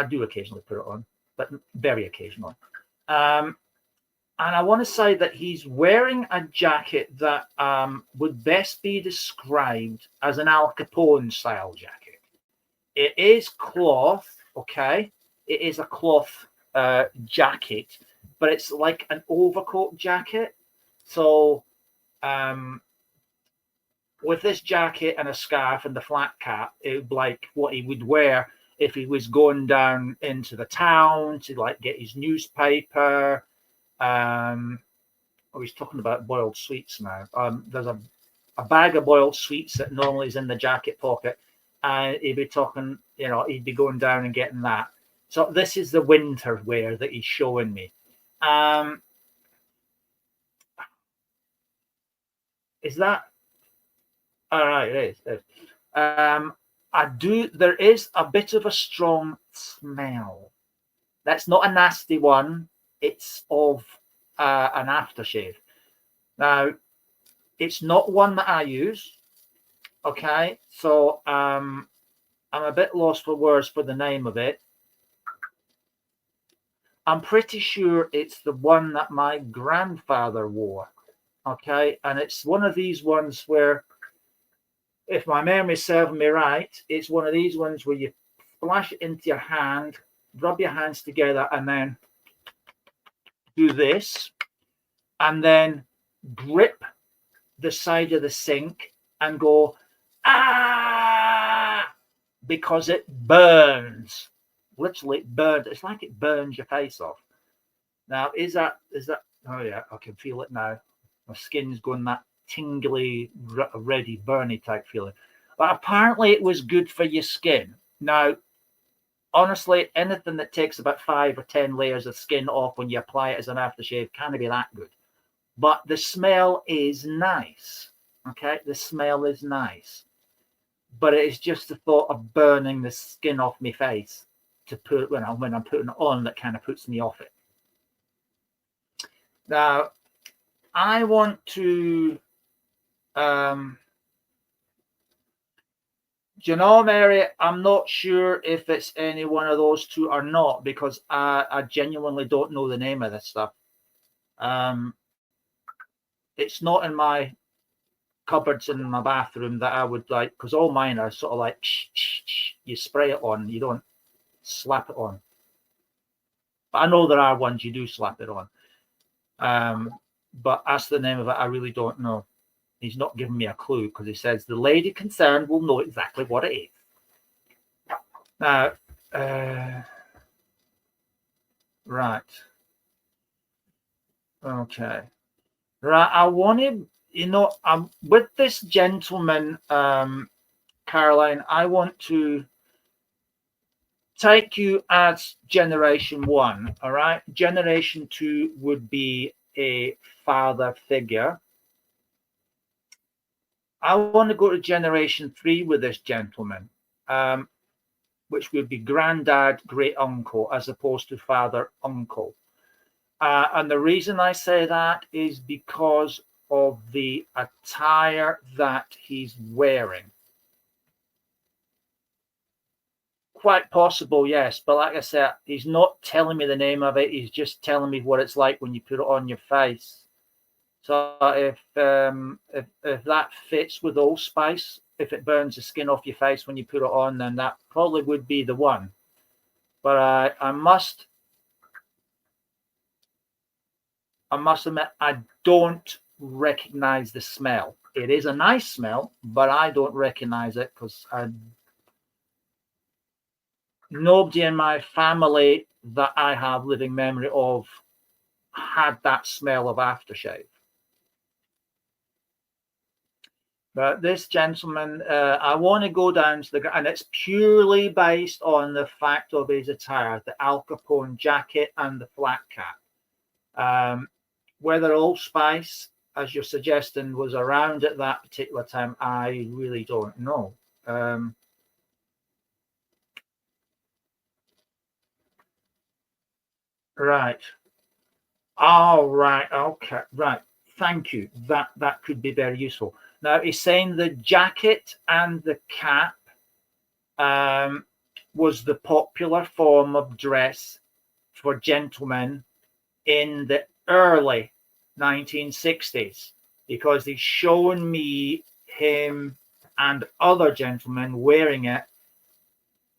do occasionally put it on, but very occasionally. And I want to say that he's wearing a jacket that would best be described as an Al Capone style jacket. It is cloth, okay? It is a cloth jacket, but it's like an overcoat jacket. So with this jacket and a scarf and the flat cap, it would be like what he would wear if he was going down into the town to like get his newspaper. He's talking about boiled sweets now. There's a bag of boiled sweets that normally is in the jacket pocket, and he'd be talking, he'd be going down and getting that. So this is the winter wear that he's showing me. Is that all right? It is. There is a bit of a strong smell. That's not a nasty one. It's of an aftershave. Now, it's not one that I use. Okay, so I'm a bit lost for words for the name of it. I'm pretty sure it's the one that my grandfather wore. Okay, and it's one of these ones where, if my memory serves me right, it's one of these ones where you splash it into your hand, rub your hands together, and then do this, and then grip the side of the sink and go, ah, because it burns. Literally it burns. It's like it burns your face off. Now, is that, oh yeah, I can feel it now. My skin's going that tingly, ready, burny type feeling. But apparently it was good for your skin. Now, honestly, anything that takes about 5 or 10 layers of skin off when you apply it as an aftershave can't be that good. But the smell is nice. Okay, the smell is nice. But it is just the thought of burning the skin off my face to put when I'm putting it on that kind of puts me off it. Now, I want to, Mary, I'm not sure if it's any one of those two or not, because I genuinely don't know the name of this stuff. It's not in my cupboards in my bathroom that I would like, because all mine are sort of like, you spray it on, you don't slap it on. But I know there are ones you do slap it on. But as the name of it, I really don't know. He's not giving me a clue because he says the lady concerned will know exactly what it is. Now, right. Okay. Right. I wanted, with this gentleman, Caroline, I want to take you as generation 1. All right. Generation 2 would be a father figure. I want to go to generation 3 with this gentleman, which would be granddad, great uncle, as opposed to father, uncle. And the reason I say that is because of the attire that he's wearing. Quite possible, yes. But like I said, he's not telling me the name of it. He's just telling me what it's like when you put it on your face. So if that fits with Old Spice, if it burns the skin off your face when you put it on, then that probably would be the one. But I must admit, I don't recognize the smell. It is a nice smell, but I don't recognize it because nobody in my family that I have living memory of had that smell of aftershave. But this gentleman, I want to go down to the, and it's purely based on the fact of his attire, the Al Capone jacket and the flat cap. Whether allspice, as you're suggesting, was around at that particular time, I really don't know. Right. Oh, right. Okay. Right. Thank you. That could be very useful. Now he's saying the jacket and the cap was the popular form of dress for gentlemen in the early 1960s, because he's shown me him and other gentlemen wearing it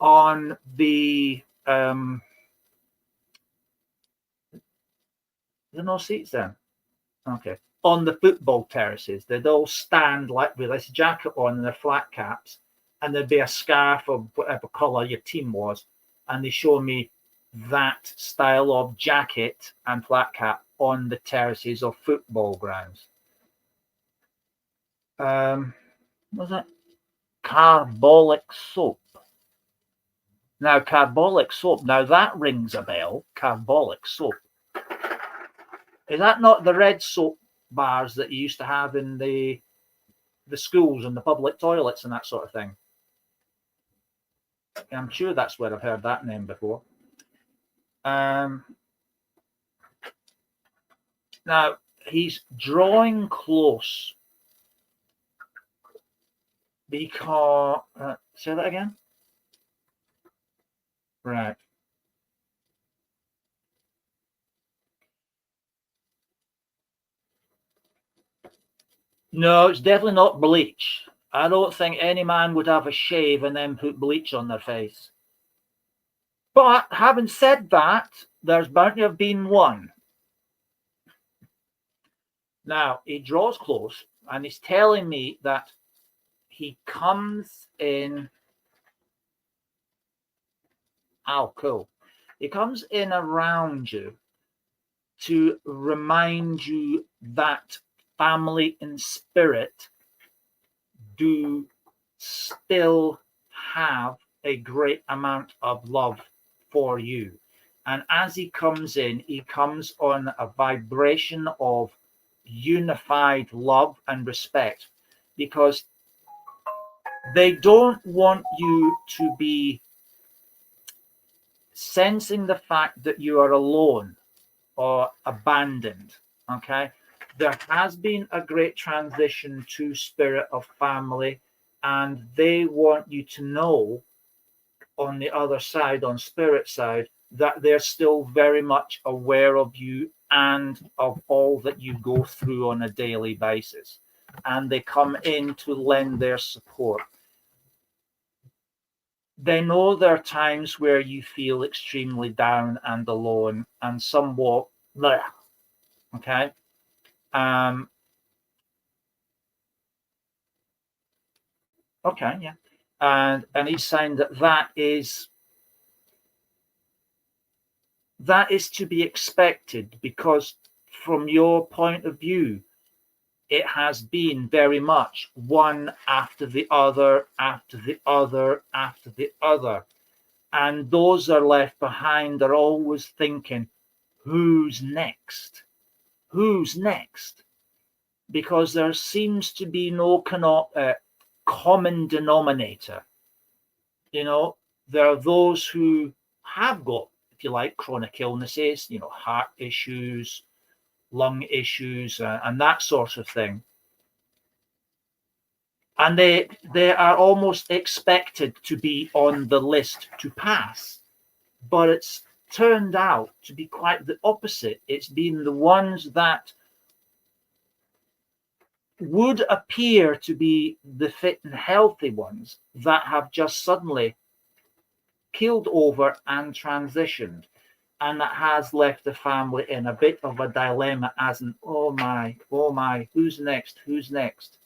on the there are no seats then. Okay. On the football terraces, they'd all stand like with this jacket on and their flat caps, and there'd be a scarf of whatever colour your team was, and they show me that style of jacket and flat cap on the terraces of football grounds. Was it carbolic soap? Now, carbolic soap. Now that rings a bell. Carbolic soap. Is that not the red soap bars that you used to have in the schools and the public toilets and that sort of thing? I'm sure that's where I've heard that name before. Now he's drawing close because say that again. Right. No, it's definitely not bleach. I don't think any man would have a shave and then put bleach on their face. But having said that, there's bound to have been one. Now, he draws close and he's telling me that he comes in. Oh, cool. He comes in around you to remind you that family and spirit do still have a great amount of love for you. And as he comes in, he comes on a vibration of unified love and respect, because they don't want you to be sensing the fact that you are alone or abandoned. Okay, there has been a great transition to spirit of family, and they want you to know on the other side, on spirit side, that they're still very much aware of you and of all that you go through on a daily basis, and they come in to lend their support. They know there are times where you feel extremely down and alone and somewhat bleh, okay. Okay, yeah. And he's saying that is to be expected, because from your point of view, it has been very much one after the other, after the other, after the other. And those that are left behind are always thinking, who's next? Who's next? Because there seems to be no common denominator. You know, there are those who have got, if you like, chronic illnesses, you know, heart issues, lung issues, and that sort of thing. And they are almost expected to be on the list to pass. But it's turned out to be quite the opposite. It's been the ones that would appear to be the fit and healthy ones that have just suddenly keeled over and transitioned. And that has left the family in a bit of a dilemma, as in, oh my, who's next? Who's next?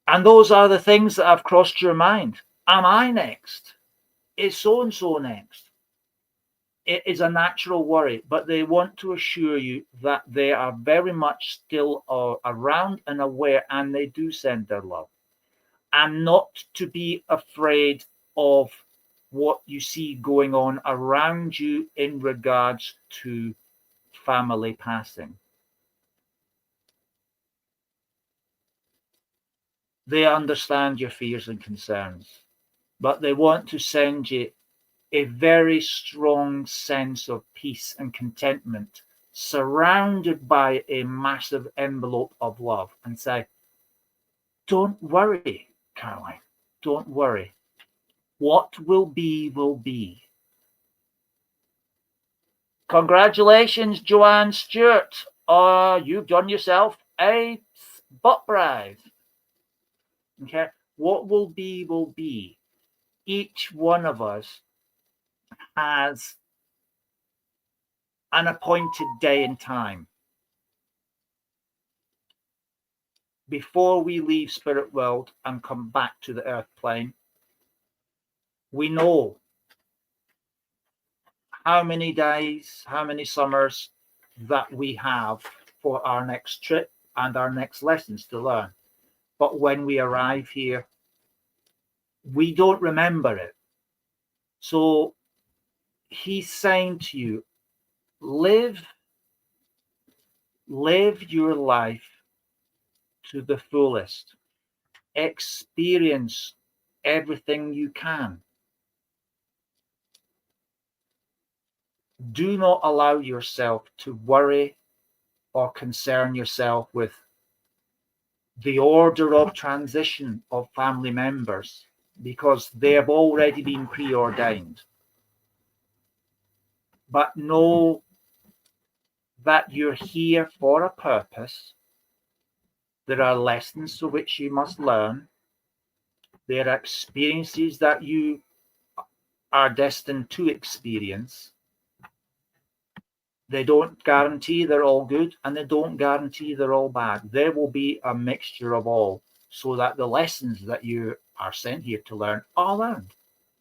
And those are the things that have crossed your mind. Am I next? Is so-and-so next? it is a natural worry, but they want to assure you that they are very much still around and aware, and they do send their love. And not to be afraid of what you see going on around you in regards to family passing. They understand your fears and concerns, but they want to send you a very strong sense of peace and contentment, surrounded by a massive envelope of love, and say, don't worry, Caroline, don't worry. What will be, will be. Congratulations, Joanne Stewart. You've done yourself a butt prize. Okay, what will be, will be. Each one of us has an appointed day and time. Before we leave spirit world and come back to the earth plane, we know how many days, how many summers that we have for our next trip and our next lessons to learn. But when we arrive here, we don't remember it. So he's saying to you, live your life to the fullest. Experience everything you can. Do not allow yourself to worry or concern yourself with the order of transition of family members, because they have already been preordained. But know that you're here for a purpose. There are lessons to which you must learn. There are experiences that you are destined to experience. They don't guarantee they're all good, and they don't guarantee they're all bad. There will be a mixture of all, so that the lessons that you are sent here to learn are learned.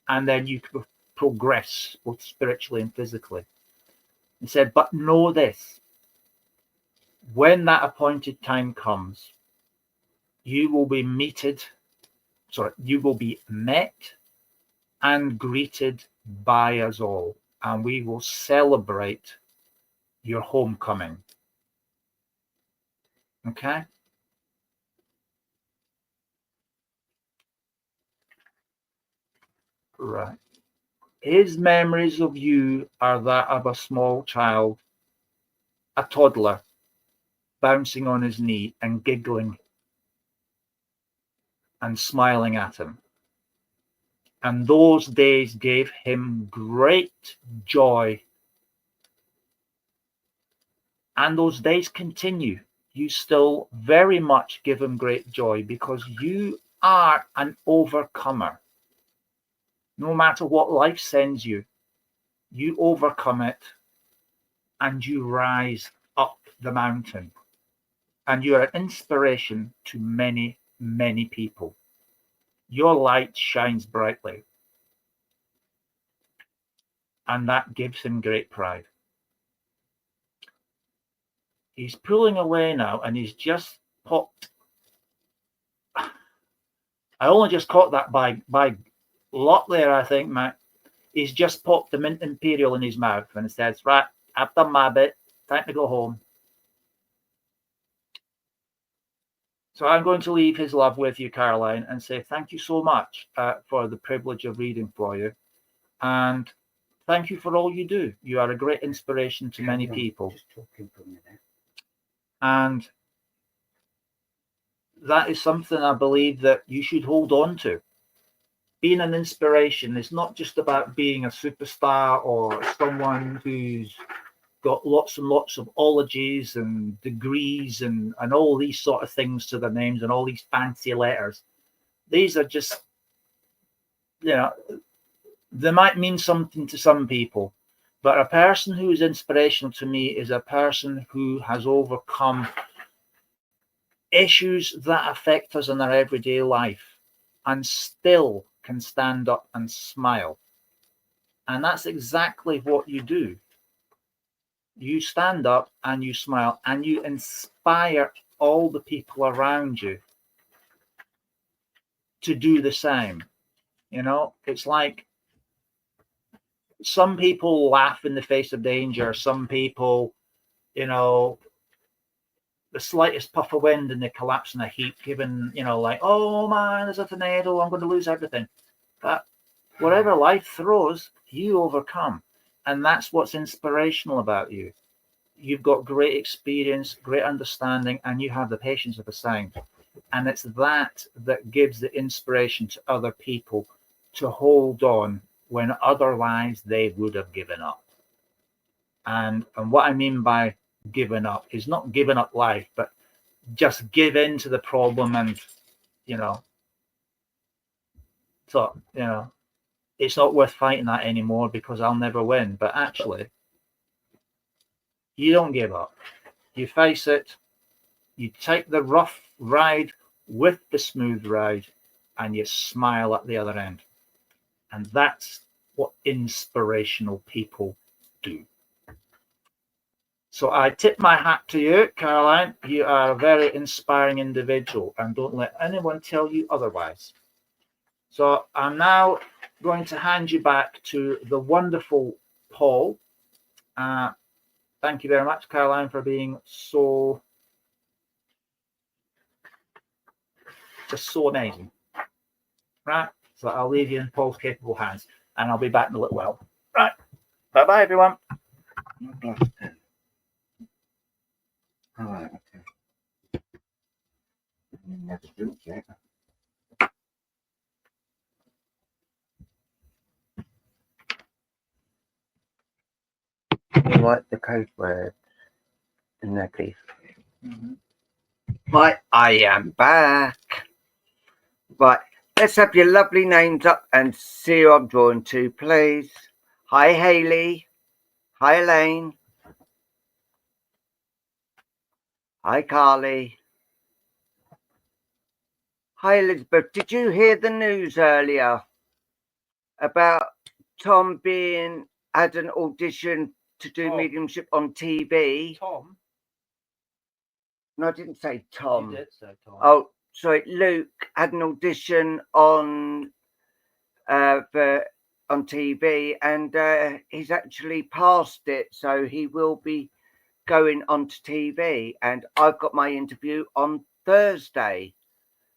And then you can progress both spiritually and physically. He said, but know this, when that appointed time comes, you will be you will be met and greeted by us all, and we will celebrate your homecoming. Okay? Right. His memories of you are that of a small child, a toddler, bouncing on his knee and giggling and smiling at him. And those days gave him great joy. And those days continue. You still very much give him great joy, because you are an overcomer. No matter what life sends you, you overcome it and you rise up the mountain. And you're an inspiration to many, many people. Your light shines brightly. And that gives him great pride. He's pulling away now, and he's just popped. I only just caught that by lot there, I think, Matt. He's just popped the Mint Imperial in his mouth and says, right, I've done my bit. Time to go home. So I'm going to leave his love with you, Caroline, and say thank you so much for the privilege of reading for you. And thank you for all you do. You are a great inspiration to many people. And that is something I believe that you should hold on to. Being an inspiration is not just about being a superstar or someone who's got lots and lots of ologies and degrees and all these sort of things to their names and all these fancy letters. These are just, they might mean something to some people, but a person who is inspirational to me is a person who has overcome issues that affect us in our everyday life and still can stand up and smile And that's exactly what you do. You stand up and you smile and you inspire all the people around you to do the same. You know, it's like some people laugh in the face of danger. Some people, you know, the slightest puff of wind and they collapse in a heap, given, you know, like, oh man, there's a tornado, I'm going to lose everything. But whatever life throws, you overcome. And that's what's inspirational about you. You've got great experience, great understanding, and you have the patience of a saint. And it's that that gives the inspiration to other people to hold on when otherwise they would have given up. And what I mean by giving up is not giving up life, but just give in to the problem and, you know, thought, you know, it's not worth fighting that anymore because I'll never win. But actually, you don't give up. You face it. You take the rough ride with the smooth ride, and you smile at the other end. And that's what inspirational people do. So I tip my hat to you, Caroline. You are a very inspiring individual, and don't let anyone tell you otherwise. So I'm now going to hand you back to the wonderful Paul. Thank you very much, Caroline, for being so amazing. Right, so I'll leave you in Paul's capable hands, and I'll be back in a little while. Right, bye-bye, everyone.
All right, okay. Never drink yet. You like the code word in there, please? Right, I am back. Right, let's have your lovely names up and see who I'm drawn to, please. Hi, Hayley. Hi, Elaine. Hi, Carly. Hi, Elizabeth. Did you hear the news earlier about Tom had an audition to do mediumship on TV?
Tom?
No, I didn't say Tom.
You did say Tom.
Oh, sorry. Luke had an audition on TV, and he's actually passed it, so he will be going onto TV. And I've got my interview on Thursday,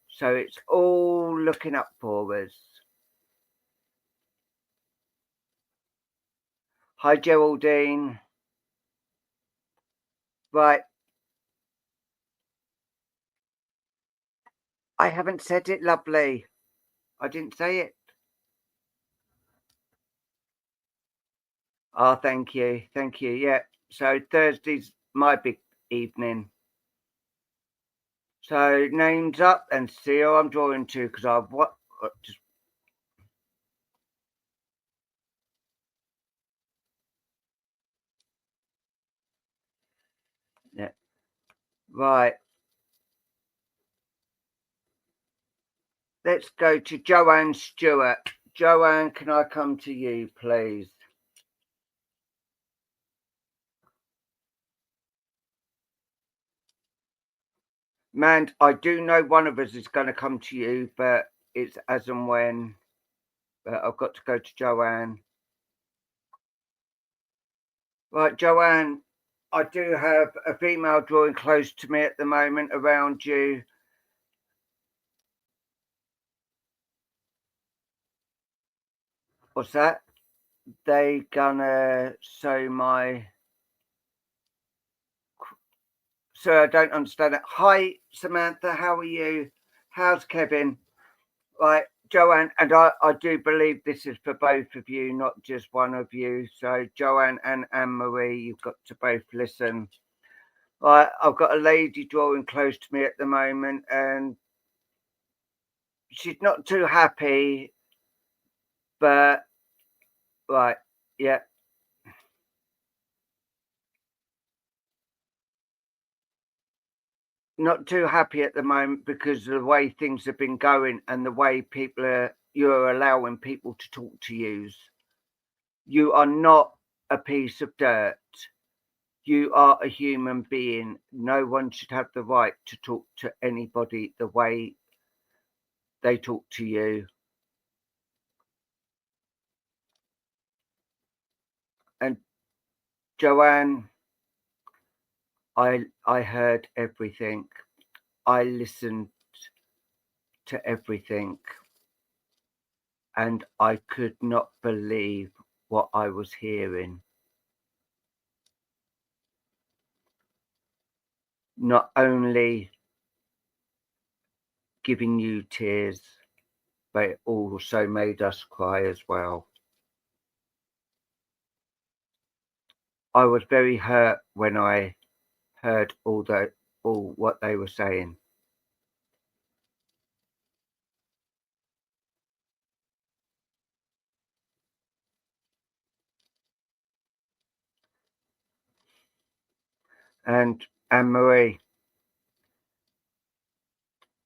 so it's all looking up for us. Hi, Geraldine. Right. I haven't said it, lovely. I didn't say it. Oh, thank you. Thank you. Yeah. So Thursday's my big evening. So names up and see who I'm drawing to, because I've just. Yeah. Right. Let's go to Joanne Stewart. Joanne, can I come to you, please? Man, I do know one of us is going to come to you, but it's as and when. But I've got to go to Joanne. Right, Joanne, I do have a female drawing close to me at the moment around you. What's that? They gonna sew my... Sir, I don't understand it. Hi, Samantha, how are you? How's Kevin? Right, Joanne, and I do believe this is for both of you, not just one of you. So Joanne and Anne-Marie, you've got to both listen. Right, I've got a lady drawing close to me at the moment, and she's not too happy, but right, yeah. Not too happy at the moment because of the way things have been going and the way you're allowing people to talk to you. You are not a piece of dirt. You are a human being. No one should have the right to talk to anybody the way they talk to you. And Joanne, I heard everything. I listened to everything. And I could not believe what I was hearing. Not only giving you tears, but it also made us cry as well. I was very hurt when I heard all what they were saying. And Anne-Marie,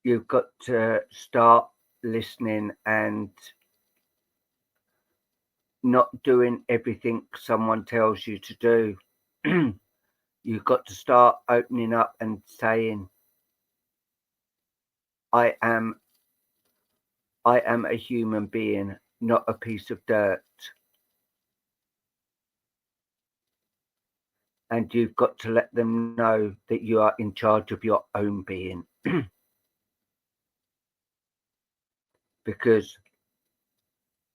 you've got to start listening and not doing everything someone tells you to do. You've got to start opening up and saying, I am a human being, not a piece of dirt. And you've got to let them know that you are in charge of your own being. Because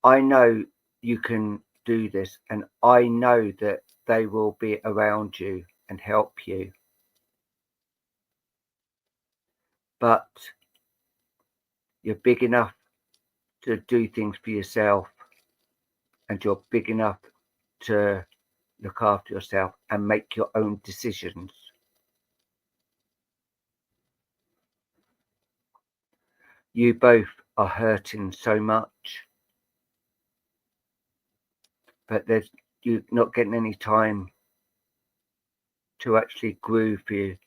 I know you can do this, and I know that they will be around you and help you. But you're big enough to do things for yourself, and you're big enough to look after yourself and make your own decisions. You both are hurting so much, but you're not getting any time to actually groove for you.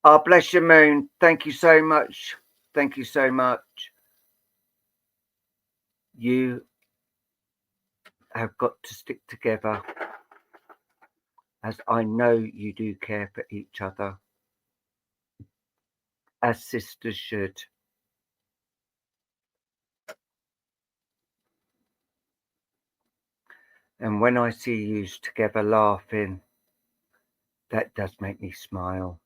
Oh, bless your moon. Thank you so much. Thank you so much. You have got to stick together, as I know you do care for each other, as sisters should. And when I see you together laughing, that does make me smile.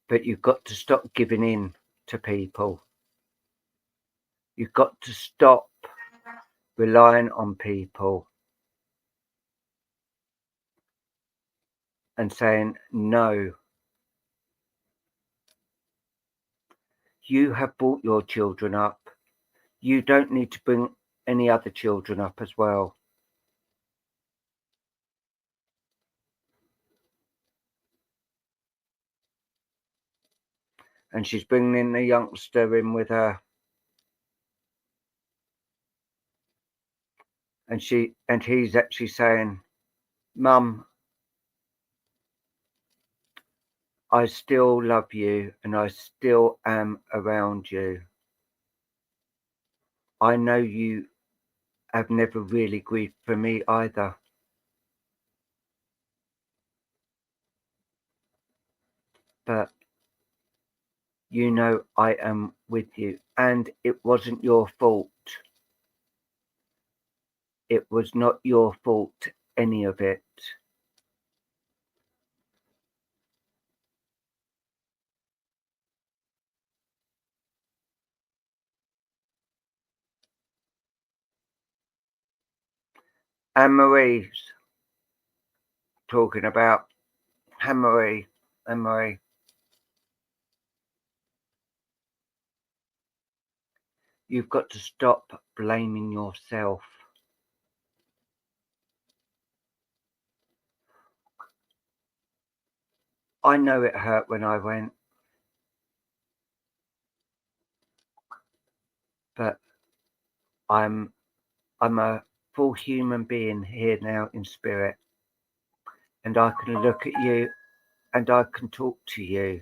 But you've got to stop giving in to people. You've got to stop relying on people and saying no. You have brought your children up. You don't need to bring any other children up as well. And she's bringing the youngster in with her. And he's actually saying, Mum, I still love you and I still am around you. I know you have never really grieved for me either. But you know I am with you, and it wasn't your fault. It was not your fault, any of it. Anne-Marie's talking about Anne-Marie. Anne-Marie, you've got to stop blaming yourself. I know it hurt when I went, but I'm a full human being here now in spirit, and I can look at you and I can talk to you.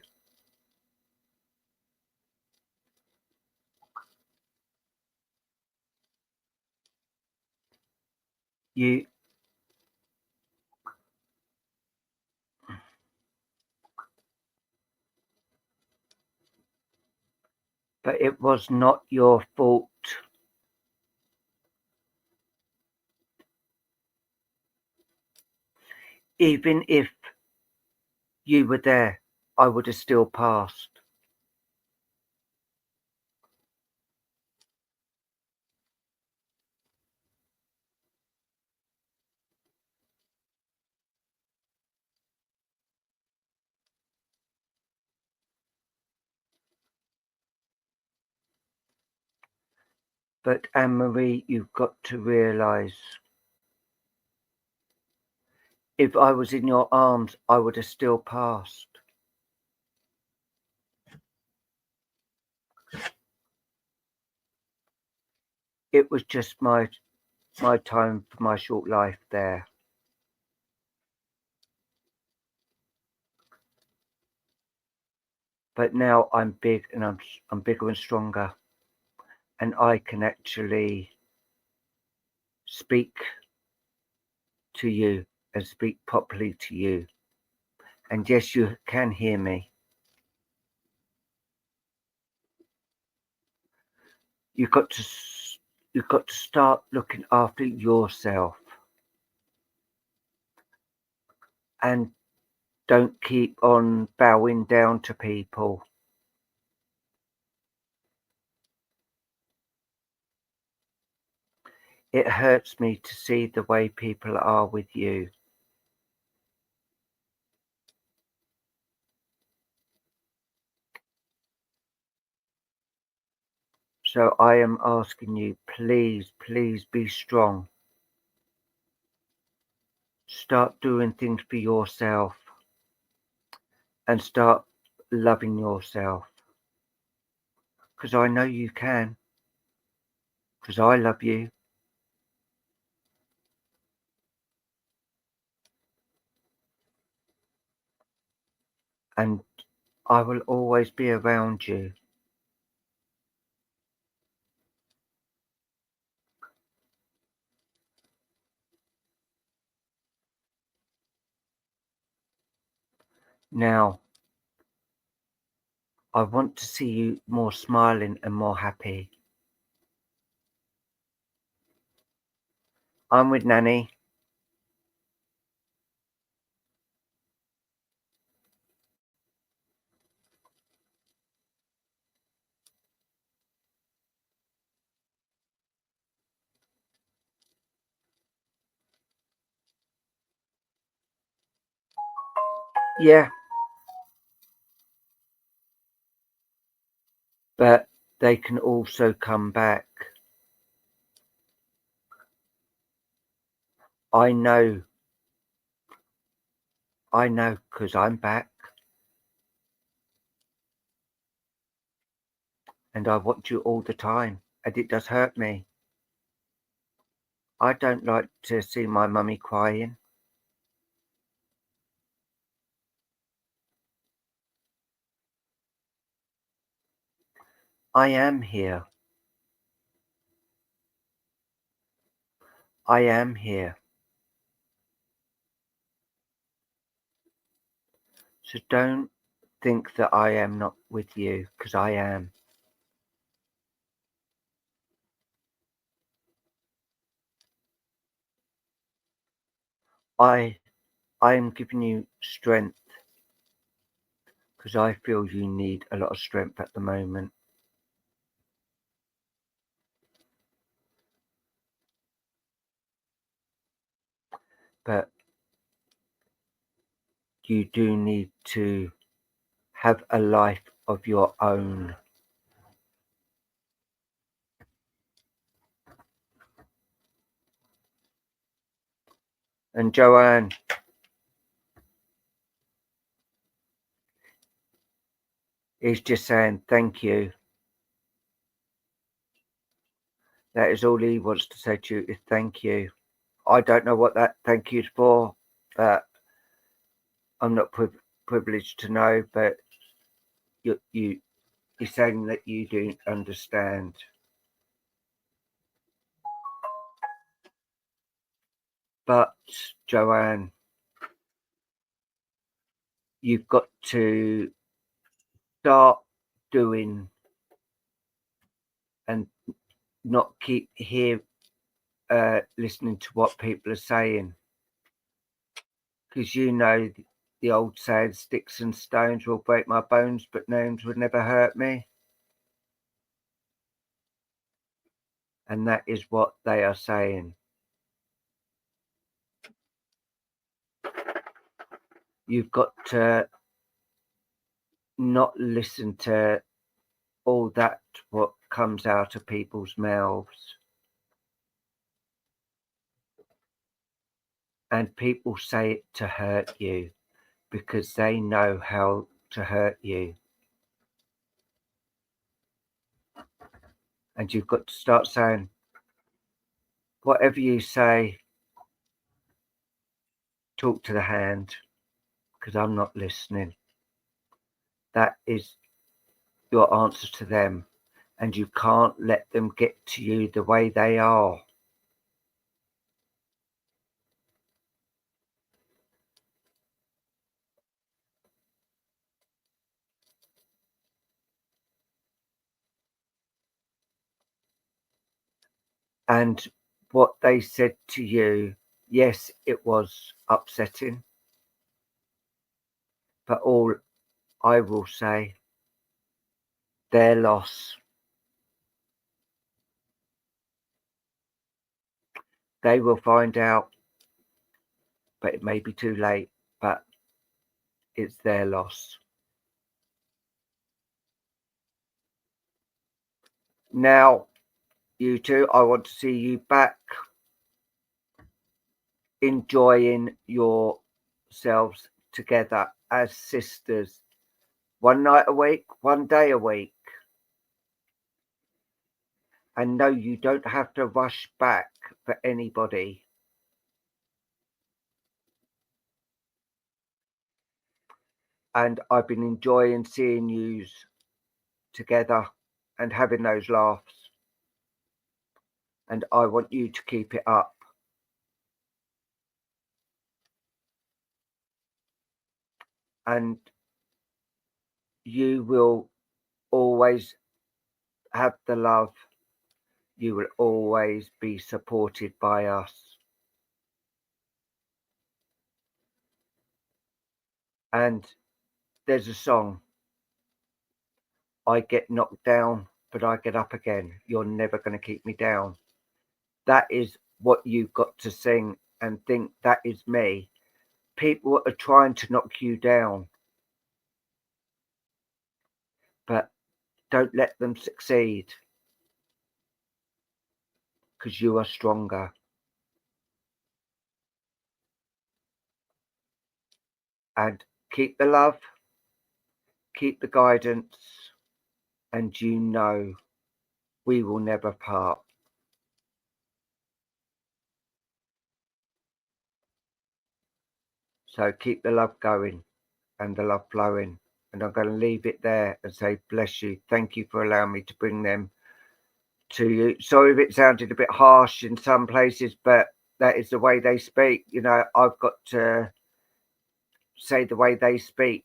You, but it was not your fault. Even if you were there, I would have still passed. But Anne-Marie, you've got to realise, if I was in your arms, I would have still passed. It was just my time for my short life there. But now I'm big, and I'm bigger and stronger, and I can actually speak to you and speak properly to you. And yes, you can hear me. You've got to start looking after yourself, and don't keep on bowing down to people. It hurts me to see the way people are with you. So I am asking you, please, please be strong. Start doing things for yourself and start loving yourself. Because I know you can. Because I love you. And I will always be around you. Now, I want to see you more smiling and more happy. I'm with Nanny. Yeah. But they can also come back. I know because I'm back. And I watch you all the time. And it does hurt me. I don't like to see my mummy crying. I am here. I am here. So don't think that I am not with you, because I am. I am giving you strength, because I feel you need a lot of strength at the moment. But you do need to have a life of your own. And Joanne, is just saying thank you. That is all he wants to say to you, is thank you. I don't know what that thank you is for, but I'm not privileged to know, but you're saying that you do understand. But Joanne, you've got to start doing and not keep listening to what people are saying, because you know the old saying, sticks and stones will break my bones, but names would never hurt me. And that is what they are saying. You've got to not listen to all that what comes out of people's mouths. And people say it to hurt you because they know how to hurt you. And you've got to start saying, whatever you say, talk to the hand, because I'm not listening. That is your answer to them. And you can't let them get to you the way they are. And what they said to you, yes, it was upsetting. But all I will say, their loss. They will find out, but it may be too late, but it's their loss. Now, you two, I want to see you back enjoying yourselves together as sisters. One night a week, one day a week. And no, you don't have to rush back for anybody. And I've been enjoying seeing you together and having those laughs. And I want you to keep it up. And you will always have the love. You will always be supported by us. And there's a song, I get knocked down, but I get up again. You're never going to keep me down. That is what you've got to sing and think that is me. People are trying to knock you down, but don't let them succeed, because you are stronger. And keep the love, keep the guidance, and you know we will never part. So keep the love going and the love flowing. And I'm going to leave it there and say, bless you. Thank you for allowing me to bring them to you. Sorry if it sounded a bit harsh in some places, but that is the way they speak. You know, I've got to say the way they speak.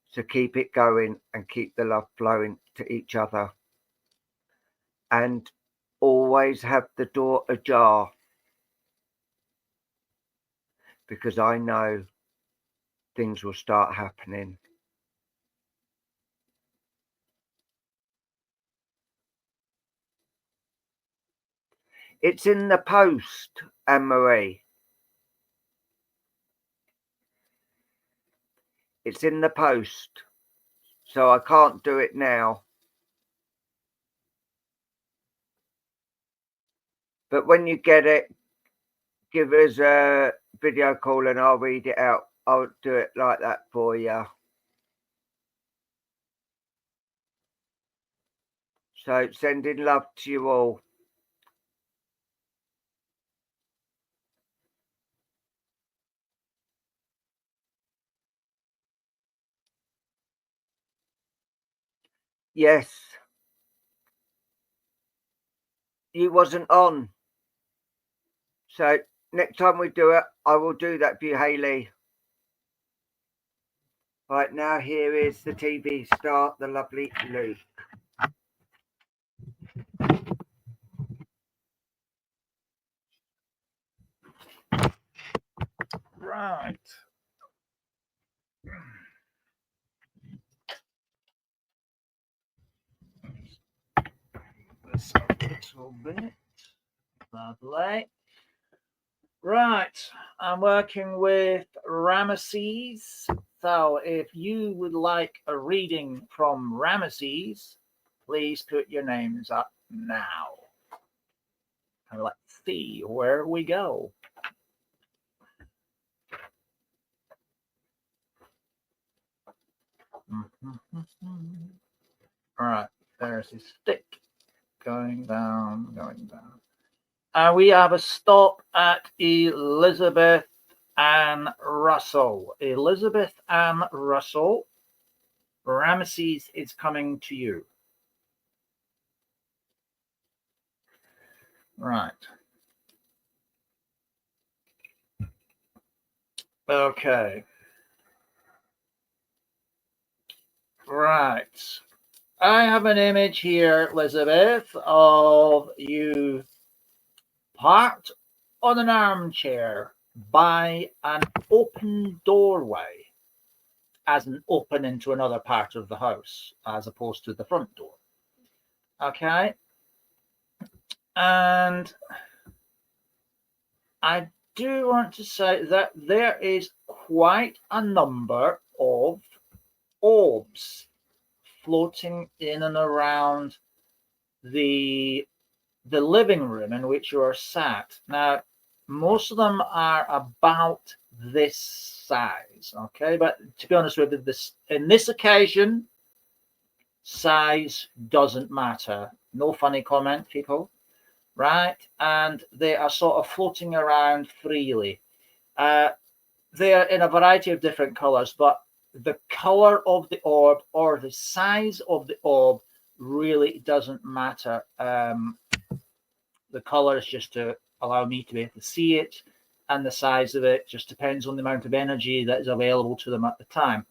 So keep it going and keep the love flowing to each other. And always have the door ajar, because I know things will start happening. It's in the post, Anne-Marie. It's in the post. So I can't do it now. But when you get it, give us a video call and I'll read it out. I'll do it like that for you. So sending love to you all. Yes. You wasn't on. So next time we do it, I will do that for you, Hayley. Right now, here is the TV star, the lovely Luke.
Right. This a little bit. Lovely. Right. I'm working with Ramesses. So if you would like a reading from Ramesses, please put your names up now. And let's see where we go. All right, there's his stick going down, going down. And we have a stop at Elizabeth Ann Russell. Elizabeth Ann Russell, Ramesses is coming to you. Right. Okay. Right. I have an image here, Elizabeth, of you parked on an armchair by an open doorway, as an open into another part of the house, as opposed to the front door. Okay. And I do want to say that there is quite a number of orbs floating in and around the living room in which you are sat. Now, most of them are about this size, okay? But to be honest with you, in this occasion, size doesn't matter. No funny comment, people, right? And they are sort of floating around freely. They are in a variety of different colors, but the color of the orb or the size of the orb really doesn't matter. The color is just to allow me to be able to see it, and the size of it just depends on the amount of energy that is available to them at the time.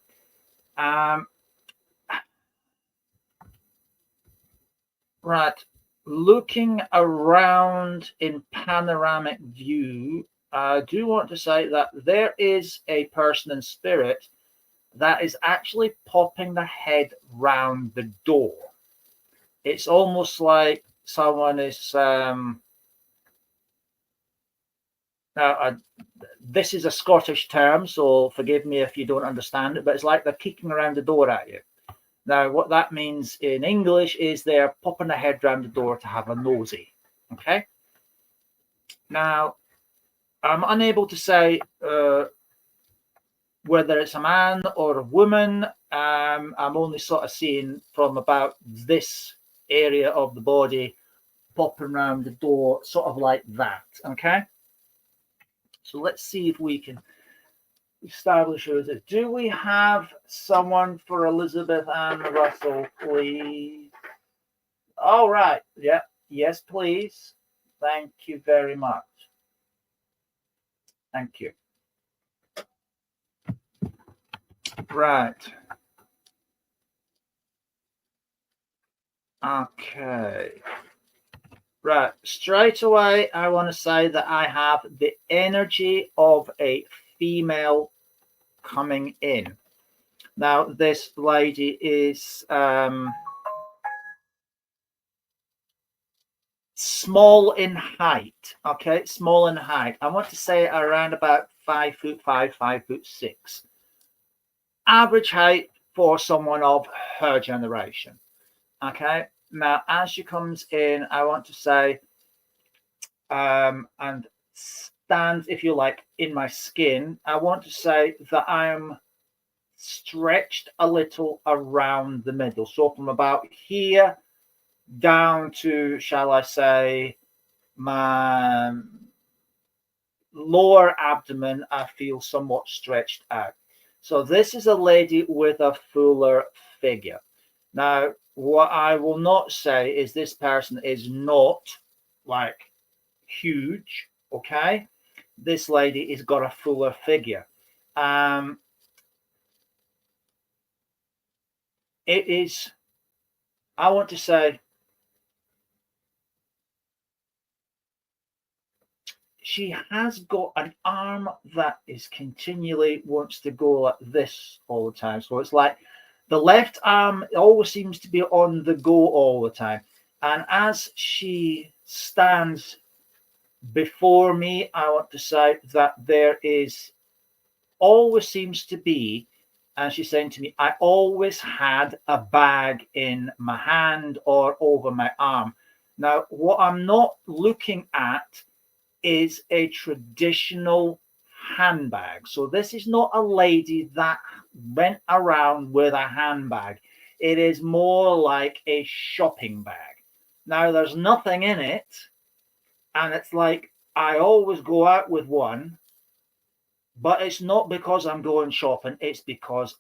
Right, looking around in panoramic view, I do want to say that there is a person in spirit that is actually popping their head round the door. It's almost like someone is this is a Scottish term, so forgive me if you don't understand it, but it's like they're kicking around the door at you. Now, what that means in English is they're popping their head round the door to have a nosy. Okay. Now, I'm unable to say whether it's a man or a woman. I'm only sort of seeing from about this area of the body popping around the door, sort of like that. Okay. So let's see if we can establish who is it. Do we have someone for Elizabeth Ann Russell, please? All right. Yeah. Yes, please. Thank you very much. Thank you. Right. Okay. Right. Straight away, I want to say that I have the energy of a female coming in. Now, this lady is small in height. Okay, small in height. I want to say around about 5'5", 5'6". Average height for someone of her generation. Okay. Now, as she comes in, I want to say, and stands, if you like, in my skin, I want to say that I am stretched a little around the middle. So from about here down to, shall I say, my lower abdomen, I feel somewhat stretched out. So this is a lady with a fuller figure. Now, what I will not say is this person is not like huge, okay? this lady has got a fuller figure. It is, I want to say, she has got an arm that is continually wants to go like this all the time. So it's like the left arm always seems to be on the go all the time. And as she stands before me, I want to say that there is always seems to be, and she's saying to me, I always had a bag in my hand or over my arm. Now, what I'm not looking at is a traditional handbag. So this is not a lady that went around with a handbag. It is more like a shopping bag. Now, there's nothing in it, and it's like I always go out with one, but it's not because I'm going shopping, it's because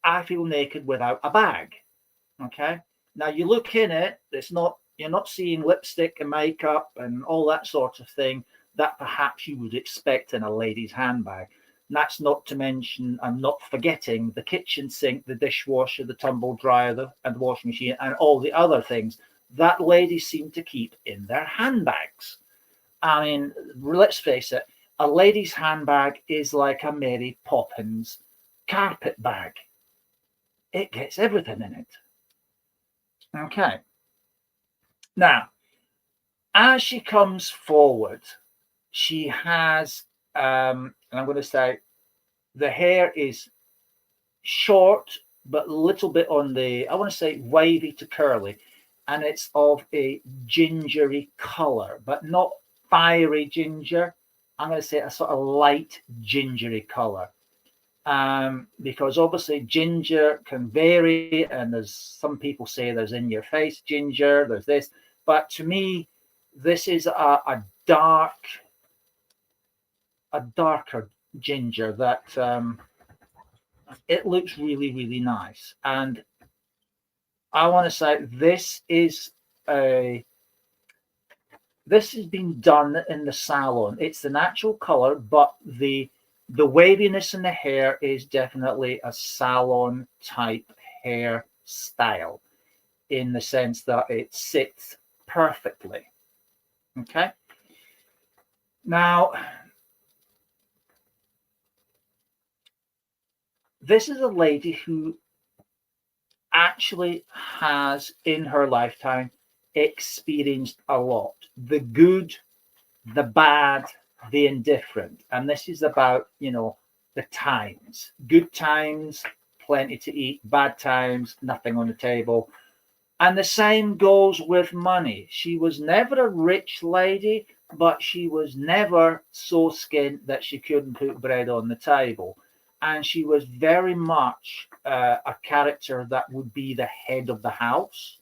I feel naked without a bag. Okay. Now you look in it, it's not, you're not seeing lipstick and makeup and all that sort of thing that perhaps you would expect in a lady's handbag. And that's not to mention, I'm not forgetting the kitchen sink, the dishwasher, the tumble dryer, and the washing machine, and all the other things that ladies seem to keep in their handbags. I mean, let's face it, a lady's handbag is like a Mary Poppins carpet bag. It gets everything in it. Okay. Now, as she comes forward, she has, and I'm going to say, the hair is short, but a little bit on the, I want to say, wavy to curly, and it's of a gingery color, but not fiery ginger. I'm going to say a sort of light gingery color. Because obviously ginger can vary, and there's some people say there's in your face ginger, there's this, but to me, this is a darker ginger that it looks really, really nice. And I want to say this has been done in the salon. It's the natural color, but the waviness in the hair is definitely a salon type hair style, in the sense that it sits perfectly. Okay. Now, this is a lady who actually has in her lifetime experienced a lot, the good, the bad, the indifferent. And this is about, the times, good times, plenty to eat, bad times, nothing on the table. And the same goes with money. She was never a rich lady, but she was never so skint that she couldn't put bread on the table. And she was very much a character that would be the head of the house.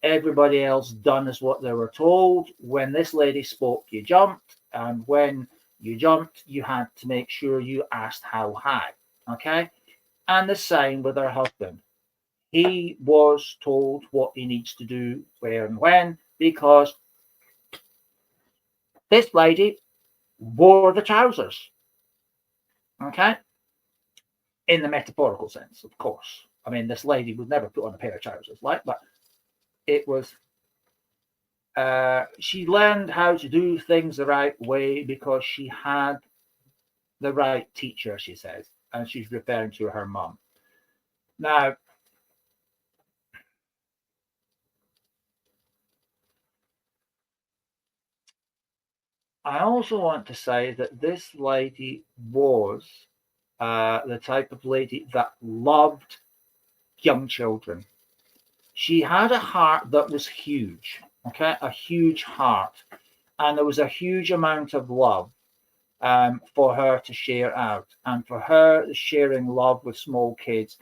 Everybody else done as what they were told. When this lady spoke, you jumped. And when you jumped, you had to make sure you asked how high. Okay? And the same with her husband. He was told what he needs to do, where and when, because this lady wore the trousers. Okay? In the metaphorical sense, of course. I mean, this lady would never put on a pair of trousers, like, but it was, she learned how to do things the right way because she had the right teacher, she says, and she's referring to her mum. Now, I also want to say that this lady was the type of lady that loved young children. She had a heart that was huge, okay, a huge heart, and there was a huge amount of love for her to share out. And for her, sharing love with small kids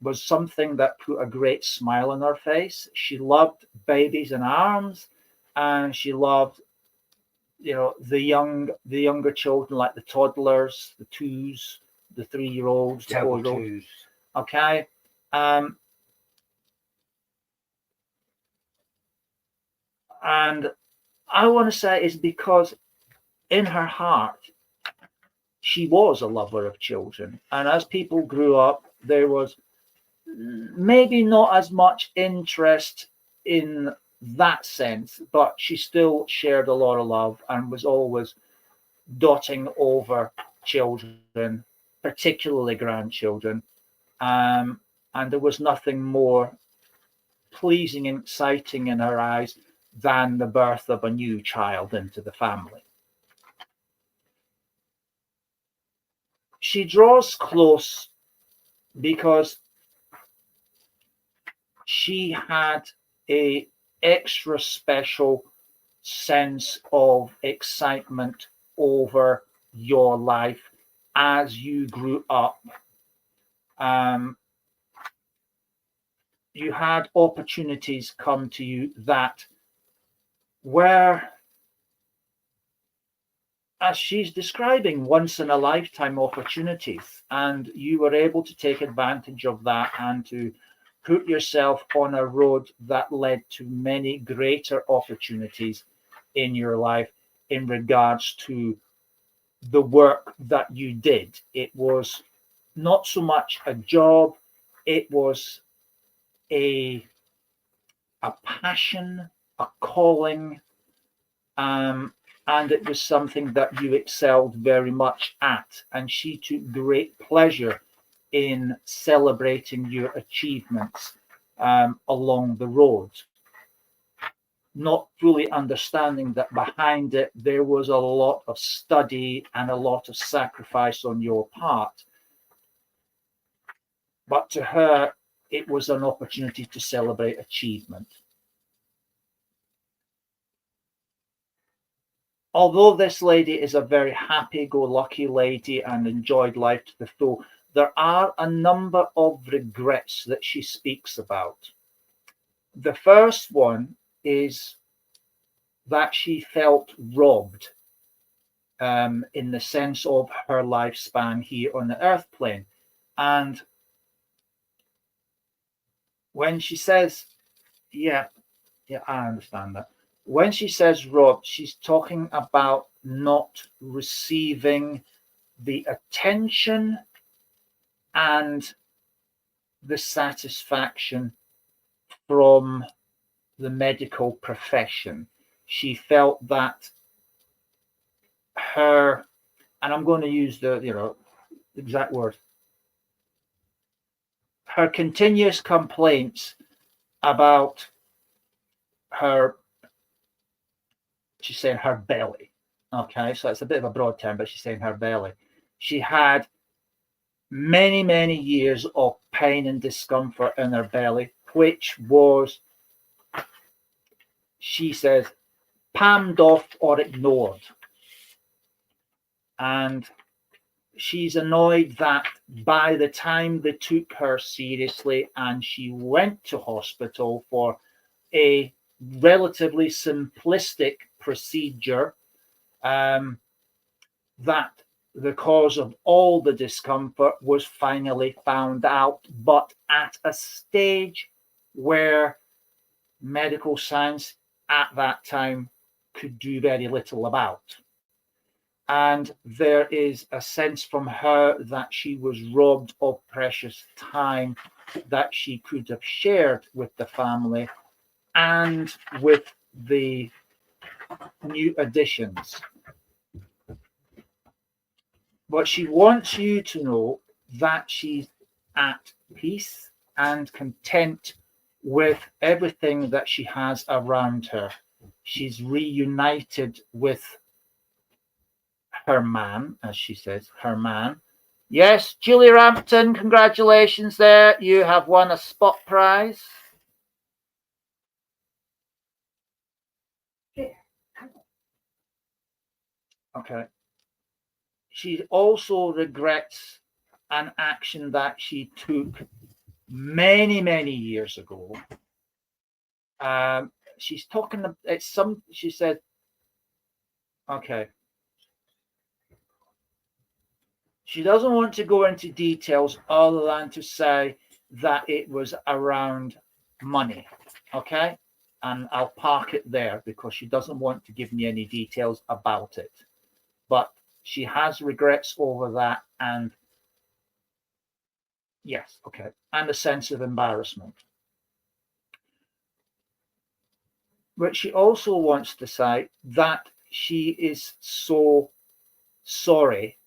was something that put a great smile on her face. She loved babies in arms, and she loved, the younger children, like the toddlers, the twos, the 3-year-olds, the 4-year-olds. Okay. And I want to say is because in her heart she was a lover of children. And as people grew up, there was maybe not as much interest in that sense, but she still shared a lot of love and was always dotting over children, particularly grandchildren. And there was nothing more pleasing and exciting in her eyes than the birth of a new child into the family. She draws close because she had a extra special sense of excitement over your life as you grew up. You had opportunities come to you that were, as she's describing, once in a lifetime opportunities, and you were able to take advantage of that and to put yourself on a road that led to many greater opportunities in your life in regards to the work that you did. It was not so much a job, it was a passion, a calling, and it was something that you excelled very much at. And she took great pleasure in celebrating your achievements along the road, not fully understanding that behind it there was a lot of study and a lot of sacrifice on your part. But to her, it was an opportunity to celebrate achievement. Although this lady is a very happy-go-lucky lady and enjoyed life to the full, there are a number of regrets that she speaks about. The first one is that she felt robbed in the sense of her lifespan here on the earth plane. And when she says, yeah, I understand that. When she says robbed, she's talking about not receiving the attention and the satisfaction from the medical profession. She felt that her, and I'm going to use the exact word, her continuous complaints about her, she's saying her belly. Okay, so it's a bit of a broad term, but she's saying her belly. She had many, many years of pain and discomfort in her belly, which was, she says, palmed off or ignored. And she's annoyed that by the time they took her seriously and she went to hospital for a relatively simplistic procedure, that the cause of all the discomfort was finally found out, but at a stage where medical science at that time could do very little about. And there is a sense from her that she was robbed of precious time that she could have shared with the family and with the new additions. But she wants you to know that she's at peace and content with everything that she has around her. She's reunited with her man, as she says, her man. Yes, Julie Rampton, congratulations there. You have won a spot prize. Okay. She also regrets an action that she took many, many years ago. She's talking, it's some, she said, okay. She doesn't want to go into details other than to say that it was around money. Okay. And I'll park it there because she doesn't want to give me any details about it. But she has regrets over that, and yes, okay, and a sense of embarrassment. But she also wants to say that she is so sorry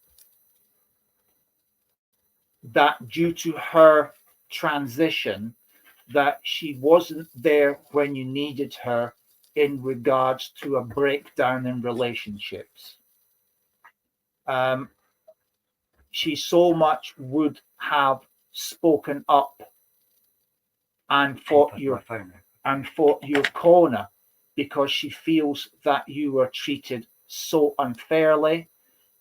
that due to her transition, that she wasn't there when you needed her in regards to a breakdown in relationships. She so much would have spoken up and fought your corner, because she feels that you were treated so unfairly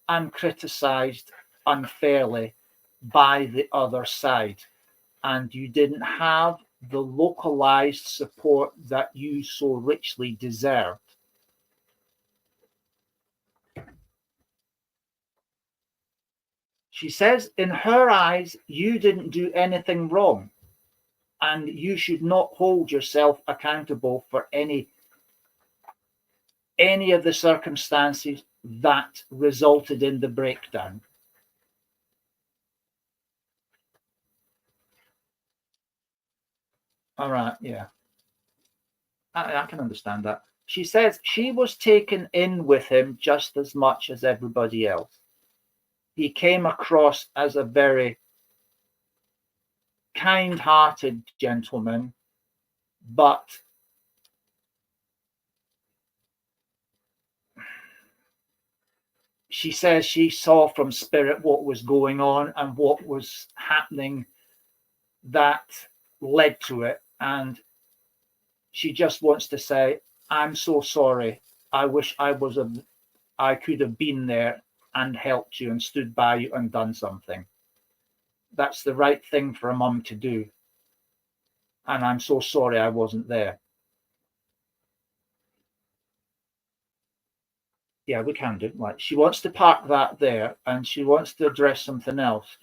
and criticized unfairly by the other side, and you didn't have the localized support that you so richly deserved. She says, in her eyes, you didn't do anything wrong, and you should not hold yourself accountable for any of the circumstances that resulted in the breakdown. All right, yeah. I can understand that. She says she was taken in with him just as much as everybody else. He came across as a very kind-hearted gentleman, but she says she saw from spirit what was going on and what was happening that led to it, and she just wants to say, I'm so sorry. I wish I could have been there and helped you and stood by you and done something. That's the right thing for a mum to do. And I'm so sorry I wasn't there. Yeah, we can do. Like, she wants to park that there, and she wants to address something else.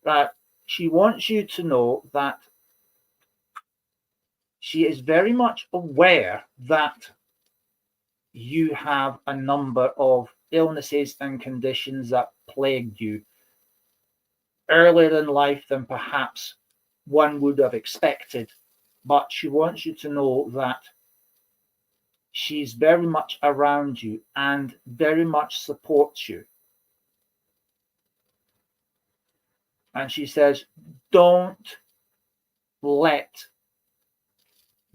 That she wants you to know that she is very much aware that you have a number of illnesses and conditions that plagued you earlier in life than perhaps one would have expected. But she wants you to know that she's very much around you and very much supports you. And she says, don't let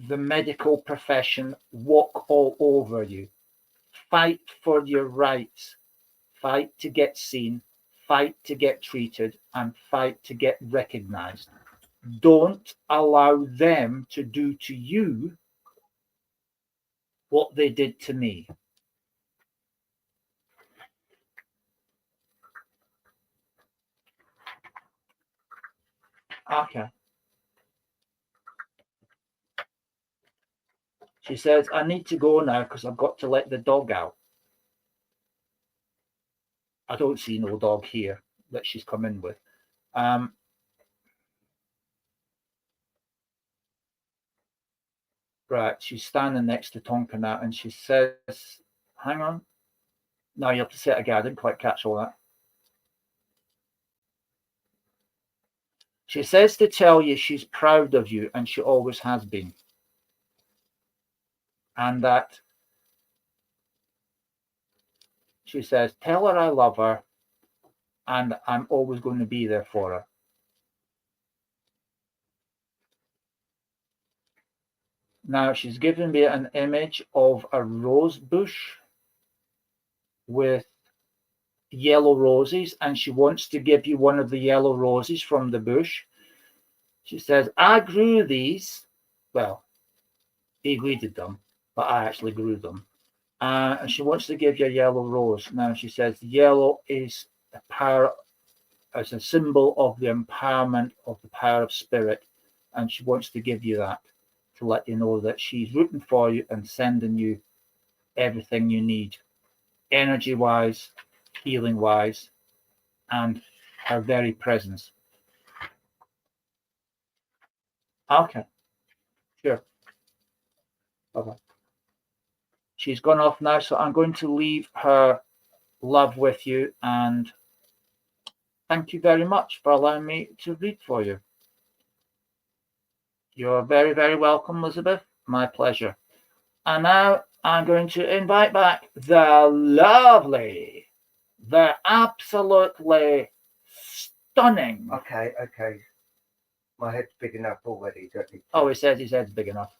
the medical profession walk all over you. Fight for your rights. Fight to get seen. Fight to get treated, and fight to get recognized. Don't allow them to do to you what they did to me. Okay. She says, I need to go now because I've got to let the dog out. I don't see no dog here that she's come in with. Right, she's standing next to Tonka now, and she says, hang on. No, you have to say it again. I didn't quite catch all that. She says to tell you she's proud of you, and she always has been. And that she says, tell her I love her, and I'm always going to be there for her. Now, she's given me an image of a rose bush with yellow roses, and she wants to give you one of the yellow roses from the bush. She says, I grew these. Well, he weeded them, but I actually grew them. And she wants to give you a yellow rose. Now, she says yellow is a power, as a symbol of the empowerment of the power of spirit, and she wants to give you that to let you know that she's rooting for you and sending you everything you need, energy wise, healing wise, and her very presence. Okay, sure. Bye-bye. She's gone off now, so I'm going to leave her love with you, and thank you very much for allowing me to read for you. You're very, very welcome, Elizabeth. My pleasure. And now I'm going to invite back the lovely, the absolutely stunning.
Okay. My head's big enough already, don't you?
Oh, he says his head's big enough.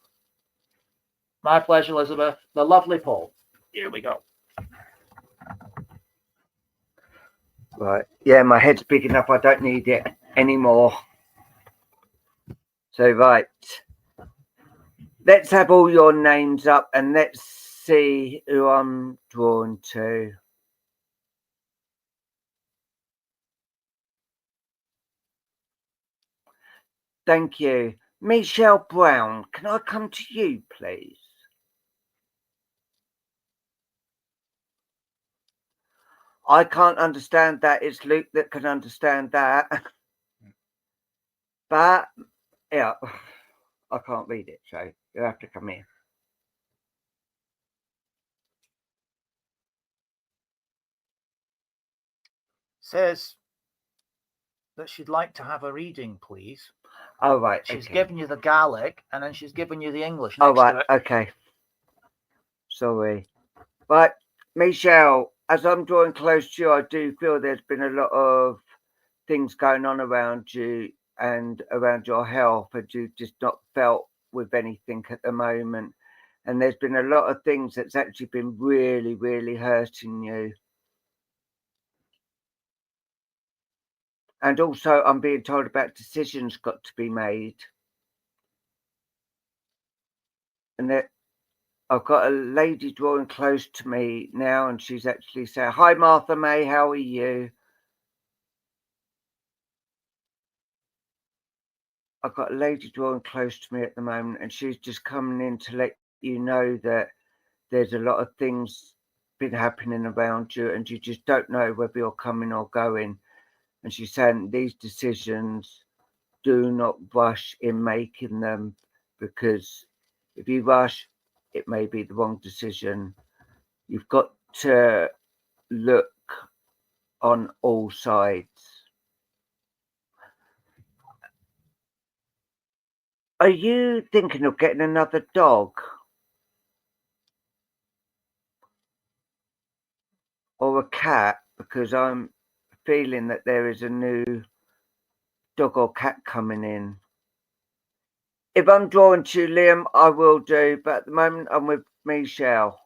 My pleasure, Elizabeth. The lovely Paul. Here we go.
Right. Yeah, my head's big enough. I don't need it anymore. So, right. Let's have all your names up and let's see who I'm drawn to. Thank you. Michelle Brown, can I come to you, please? I can't understand that. It's Luke that can understand that. But, yeah, I can't read it, so you have to come here.
Says that she'd like to have a reading, please.
Oh, right.
She's
okay.
given you the Gaelic, and then she's given you the English.
Oh,
Next
right.
to it.
Okay. Sorry. Right, Michelle, as I'm drawing close to you, I do feel there's been a lot of things going on around you and around your health, and you've just not felt with anything at the moment. And there's been a lot of things that's actually been really, really hurting you. And also, I'm being told about decisions got to be made. And that I've got a lady drawing close to me now, and she's actually saying, "Hi, Martha May, how are you?" I've got a lady drawing close to me at the moment, and she's just coming in to let you know that there's a lot of things been happening around you, and you just don't know whether you're coming or going. And she's saying these decisions, do not rush in making them, because if you rush, it may be the wrong decision. You've got to look on all sides. Are you thinking of getting another dog? Or a cat? Because I'm feeling that there is a new dog or cat coming in. If I'm drawn to Liam, I will do, but at the moment I'm with Michelle.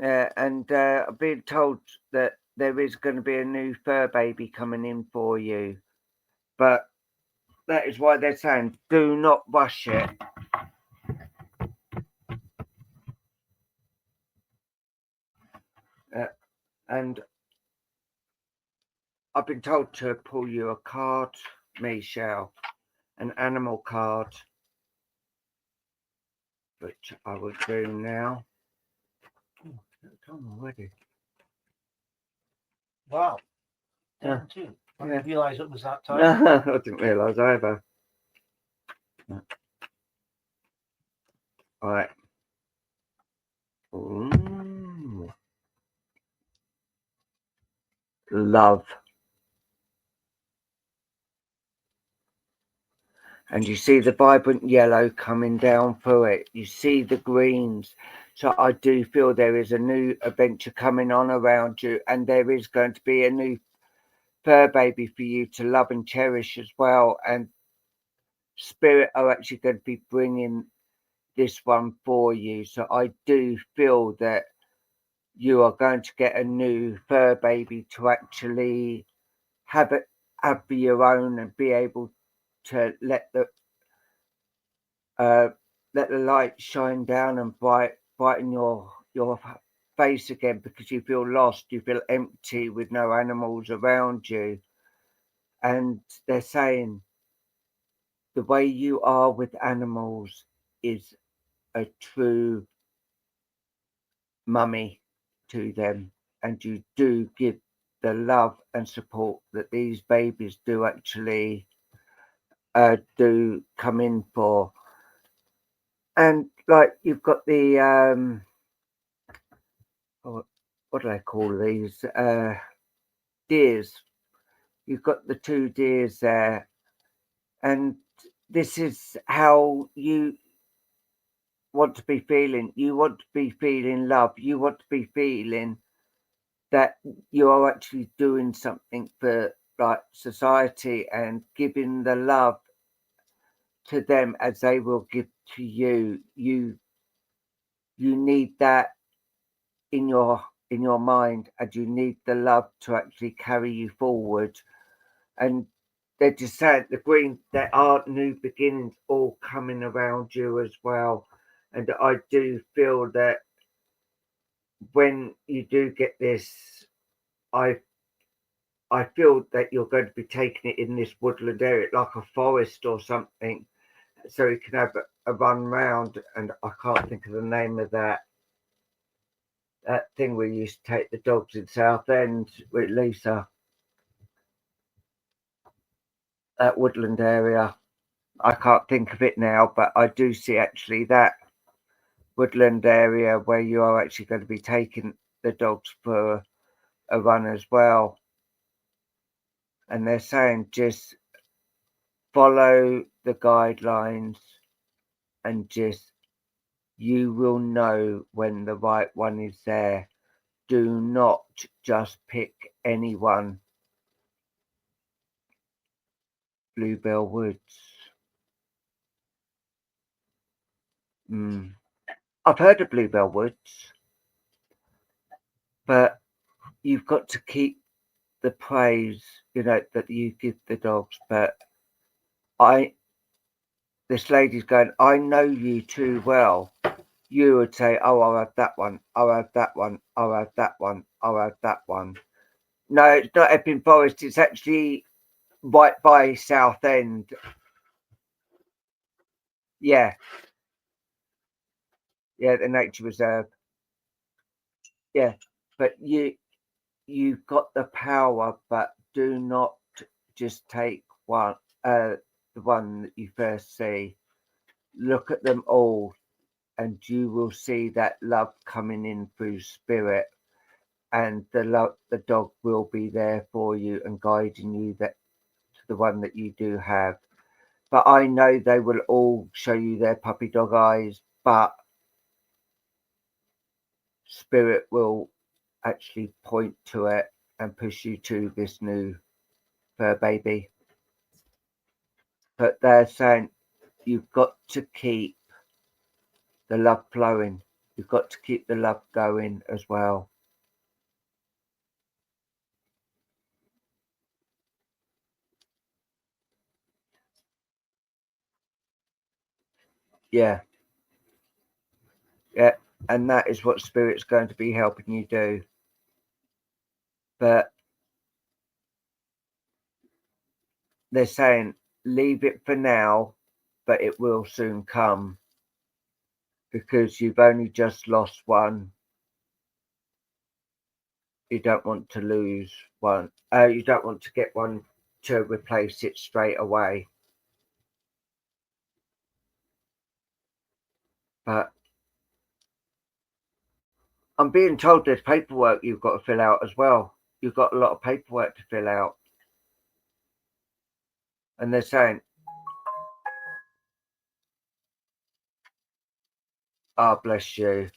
And I've been told that there is going to be a new fur baby coming in for you. But that is why they're saying, do not rush it. And I've been told to pull you a card, Michelle, an animal card, which I will do now. Oh, it's on already.
Wow.
Yeah.
Too. I didn't realise it was that time.
No, I didn't realise either. All right. Ooh. Love. And you see the vibrant yellow coming down through it. You see the greens. So I do feel there is a new adventure coming on around you, and there is going to be a new fur baby for you to love and cherish as well. And Spirit are actually going to be bringing this one for you. So I do feel that you are going to get a new fur baby to actually have for your own, and be able to let the light shine down and brighten your face again, because you feel lost, you feel empty with no animals around you. And they're saying the way you are with animals is a true mummy to them, and you do give the love and support that these babies do actually do come in for. And like you've got the what do they call these? Deers. You've got the 2 deers there, and this is how you want to be feeling. You want to be feeling love. You want to be feeling that you are actually doing something for like society and giving the love to them as they will give to you. You need that in your mind, and you need the love to actually carry you forward. And they're just saying the green, there are new beginnings all coming around you as well. And I do feel that when you do get this, I feel that you're going to be taking it in this woodland area, like a forest or something, so you can have a run round. And I can't think of the name of that thing we used to take the dogs in Southend with Lisa. That woodland area. I can't think of it now, but I do see actually that woodland area where you are actually going to be taking the dogs for a run as well. And they're saying just follow the guidelines, and just you will know when the right one is there. Do not just pick anyone. Bluebell Woods. I've heard of Bluebell Woods, but you've got to keep the praise, that you give the dogs. But this lady's going, I know you too well. You would say, oh, I'll have that one, I'll have that one, I'll have that one, I'll have that one. No, it's not Epping Forest, it's actually right by Southend. Yeah, the nature reserve. Yeah, but you've got the power, but do not just take one, the one that you first see. Look at them all, and you will see that love coming in through spirit, and the dog will be there for you and guiding you to the one that you do have. But I know they will all show you their puppy dog eyes, but spirit will actually point to it and push you to this new fur baby. But they're saying you've got to keep the love flowing. You've got to keep the love going as well. Yeah. And that is what spirit's going to be helping you do. But they're saying leave it for now, but it will soon come, because you've only just lost one. You don't want to lose one. You don't want to get one to replace it straight away. But I'm being told there's paperwork you've got to fill out as well. You've got a lot of paperwork to fill out. And they're saying, bless you.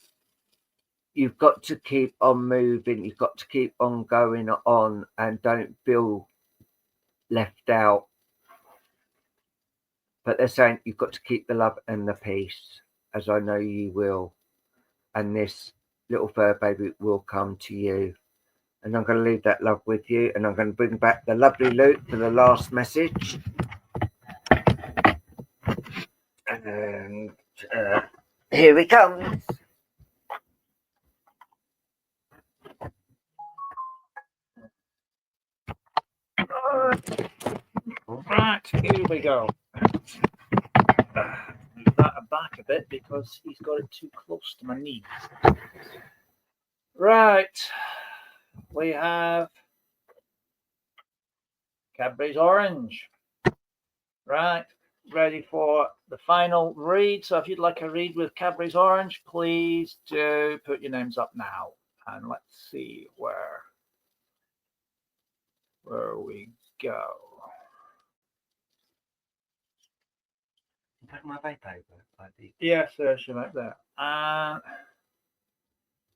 You've got to keep on moving. You've got to keep on going on, and don't feel left out. But they're saying you've got to keep the love and the peace, as I know you will. And this little fur baby will come to you. And I'm going to leave that love with you, and I'm going to bring back the lovely Luke for the last message. And here he comes.
Right, here we go. Move that back a bit because he's got it too close to my knees. Right, we have Cadbury's Orange. Right, ready for the final read. So if you'd like a read with Cadbury's Orange, please do put your names up now. And let's see where we go.
Take my vape over.
Yes, there's you right there. And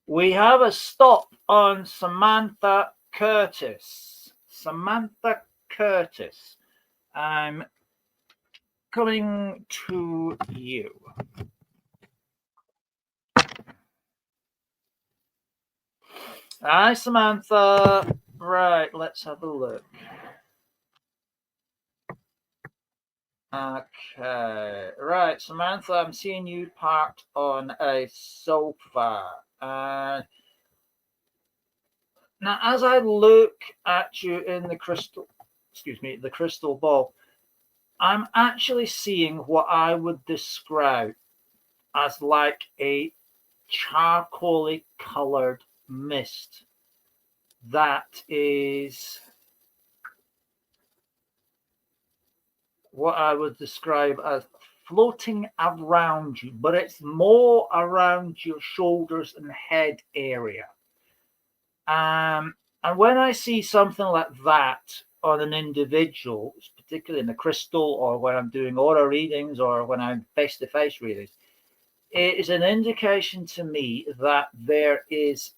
we have a stop on Samantha Curtis. Samantha Curtis. I'm coming to you. Hi, Samantha. Right, let's have a look. Okay, right, Samantha, I'm seeing you parked on a sofa. Now, as I look at you in the crystal ball, I'm actually seeing what I would describe as like a charcoaly colored mist that is what I would describe as floating around you, but it's more around your shoulders and head area. And when I see something like that on an individual, particularly in a crystal, or when I'm doing aura readings, or when I'm face-to-face readings, it is an indication to me that there is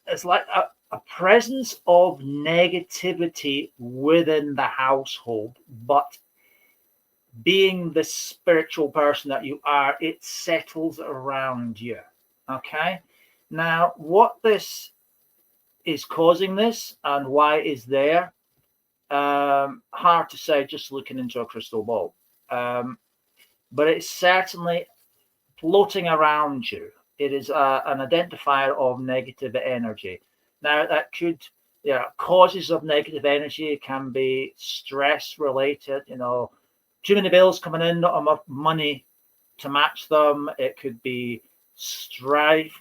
it's like a presence of negativity within the household, but being the spiritual person that you are, it settles around you. Okay. Now, what this is causing this and why it is there, hard to say just looking into a crystal ball. But it's certainly floating around you. It is an identifier of negative energy. Now, that could, causes of negative energy can be stress related, too many bills coming in, not enough money to match them. It could be strife,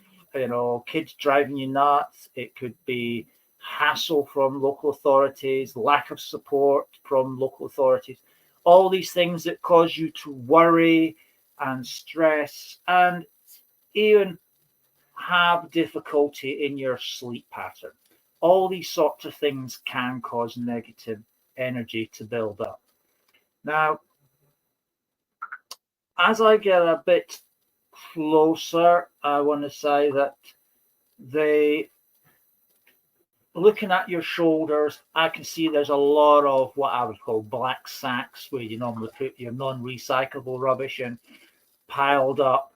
kids driving you nuts. It could be hassle from local authorities, lack of support from local authorities. All these things that cause you to worry and stress and even have difficulty in your sleep pattern. All these sorts of things can cause negative energy to build up. Now, as I get a bit closer, I want to say that looking at your shoulders, I can see there's a lot of what I would call black sacks where you normally put your non-recyclable rubbish in, piled up.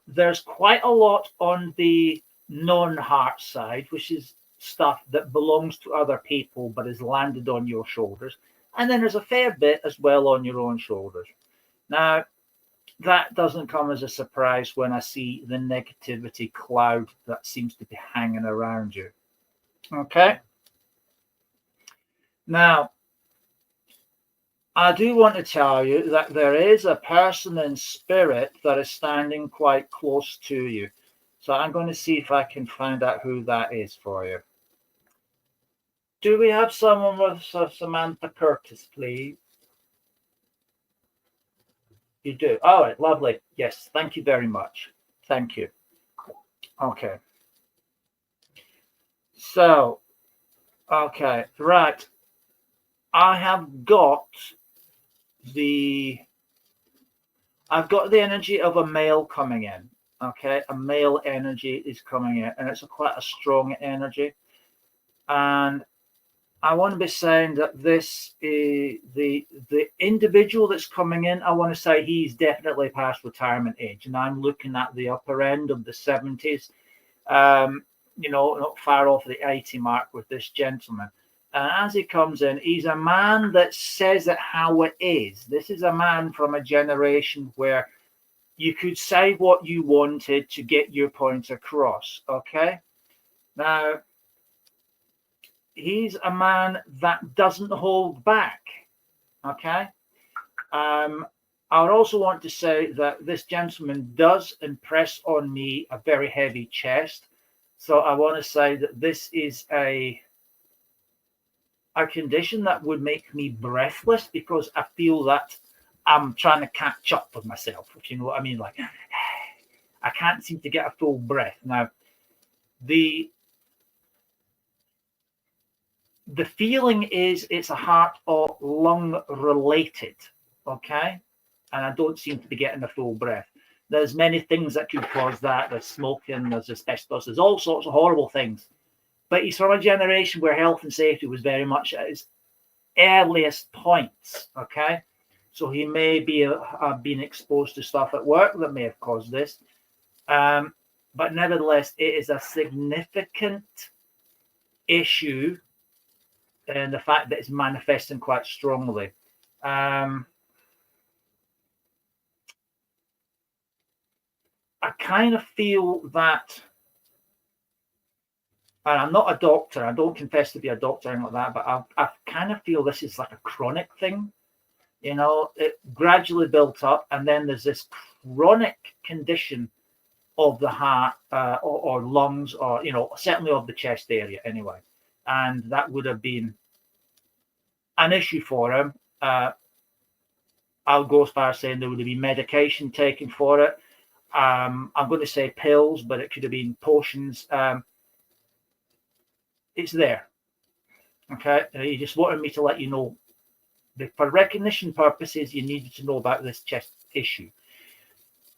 There's quite a lot on the non-heart side, which is stuff that belongs to other people but is landed on your shoulders. And then there's a fair bit as well on your own shoulders. Now, that doesn't come as a surprise when I see the negativity cloud that seems to be hanging around you. Okay. Now, I do want to tell you that there is a person in spirit that is standing quite close to you. So I'm going to see if I can find out who that is for you. Do we have someone with Samantha Curtis, please? You do. All right, lovely. Yes, thank you very much. Thank you. Okay. So, okay, right. I have got I've got the energy of a male coming in. Okay, a male energy is coming in, and it's quite a strong energy. And I want to be saying that this is the individual that's coming in. I want to say he's definitely past retirement age, and I'm looking at the upper end of the 70s. Not far off the 80 mark with this gentleman. And as he comes in, he's a man that says it how it is. This is a man from a generation where you could say what you wanted to get your point across. Okay. Now, he's a man that doesn't hold back. Okay. I would also want to say that this gentleman does impress on me a very heavy chest. So I want to say that this is a condition that would make me breathless because I feel that I'm trying to catch up with myself, if you know what I mean. Like, I can't seem to get a full breath. Now, the feeling is it's a heart or lung related, okay? And I don't seem to be getting a full breath. There's many things that could cause that. There's smoking, there's asbestos, there's all sorts of horrible things. But he's from a generation where health and safety was very much at its earliest points, okay? So he may be been exposed to stuff at work that may have caused this. But nevertheless, it is a significant issue, and the fact that it's manifesting quite strongly. I kind of feel that, and I'm not a doctor, I don't confess to be a doctor or anything like that, but I kind of feel this is like a chronic thing. You know, it gradually built up, and then there's this chronic condition of the heart or lungs, or, you know, certainly of the chest area anyway. And that would have been an issue for him. I'll go as far as saying there would have been medication taken for it. I'm going to say pills, but it could have been potions. It's there. Okay. He just wanted me to let you know that for recognition purposes, you needed to know about this chest issue.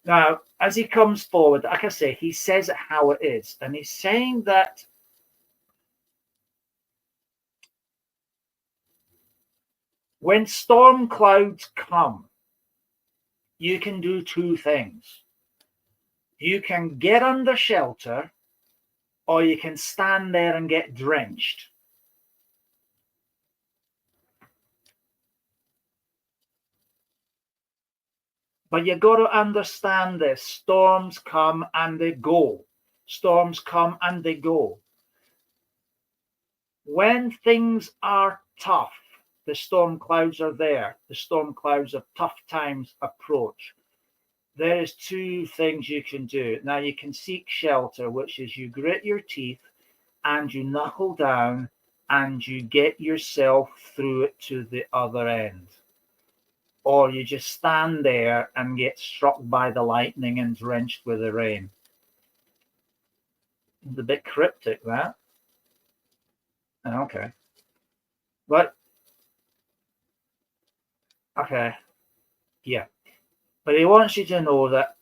Now, as he comes forward, like I say, he says it how it is. And he's saying that when storm clouds come, you can do two things. You can get under shelter, or you can stand there and get drenched. But you got to understand this. Storms come and they go. Storms come and they go. When things are tough, the storm clouds are there. The storm clouds of tough times approach. There is two things you can do. Now, you can seek shelter, which is you grit your teeth and you knuckle down and you get yourself through it to the other end. Or you just stand there and get struck by the lightning and drenched with the rain. It's a bit cryptic, that. Okay. But, okay. Yeah. But he wants you to know that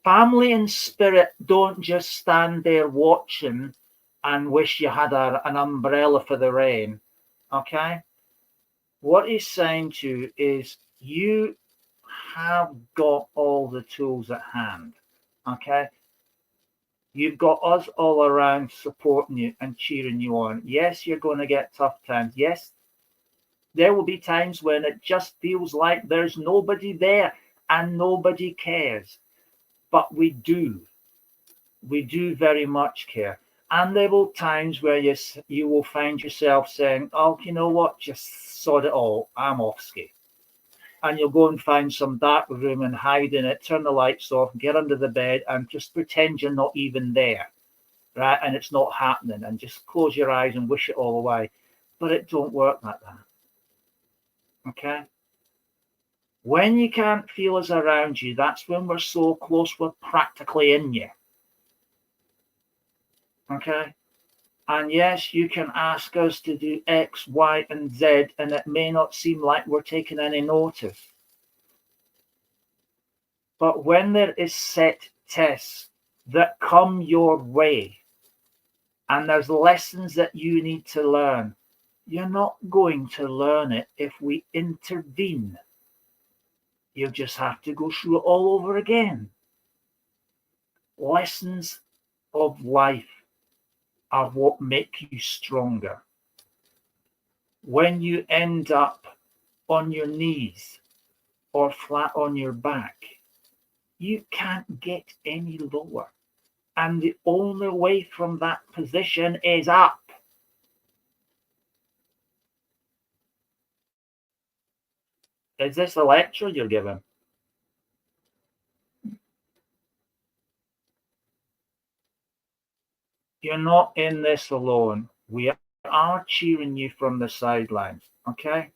family and spirit don't just stand there watching and wish you had an umbrella for the rain. Okay? What he's saying to you is you have got all the tools at hand. Okay? You've got us all around supporting you and cheering you on. Yes, you're going to get tough times. Yes, there will be times when it just feels like there's nobody there and nobody cares. But we do. We do very much care. And there will be times where you will find yourself saying, oh, you know what, just sod it all, I'm off ski. And you'll go and find some dark room and hide in it, turn the lights off, get under the bed and just pretend you're not even there, right? And it's not happening, and just close your eyes and wish it all away. But it don't work like that, okay? When you can't feel us around you, that's when we're so close, we're practically in you. Okay? And yes, you can ask us to do X, Y, and Z, and it may not seem like we're taking any notice. But when there is set tests that come your way, and there's lessons that you need to learn, you're not going to learn it if we intervene. You'll just have to go through it all over again. Lessons of life are what make you stronger. When you end up on your knees or flat on your back, you can't get any lower. And the only way from that position is up. Is this a lecture you're giving? You're not in this alone. We are cheering you from the sidelines, okay?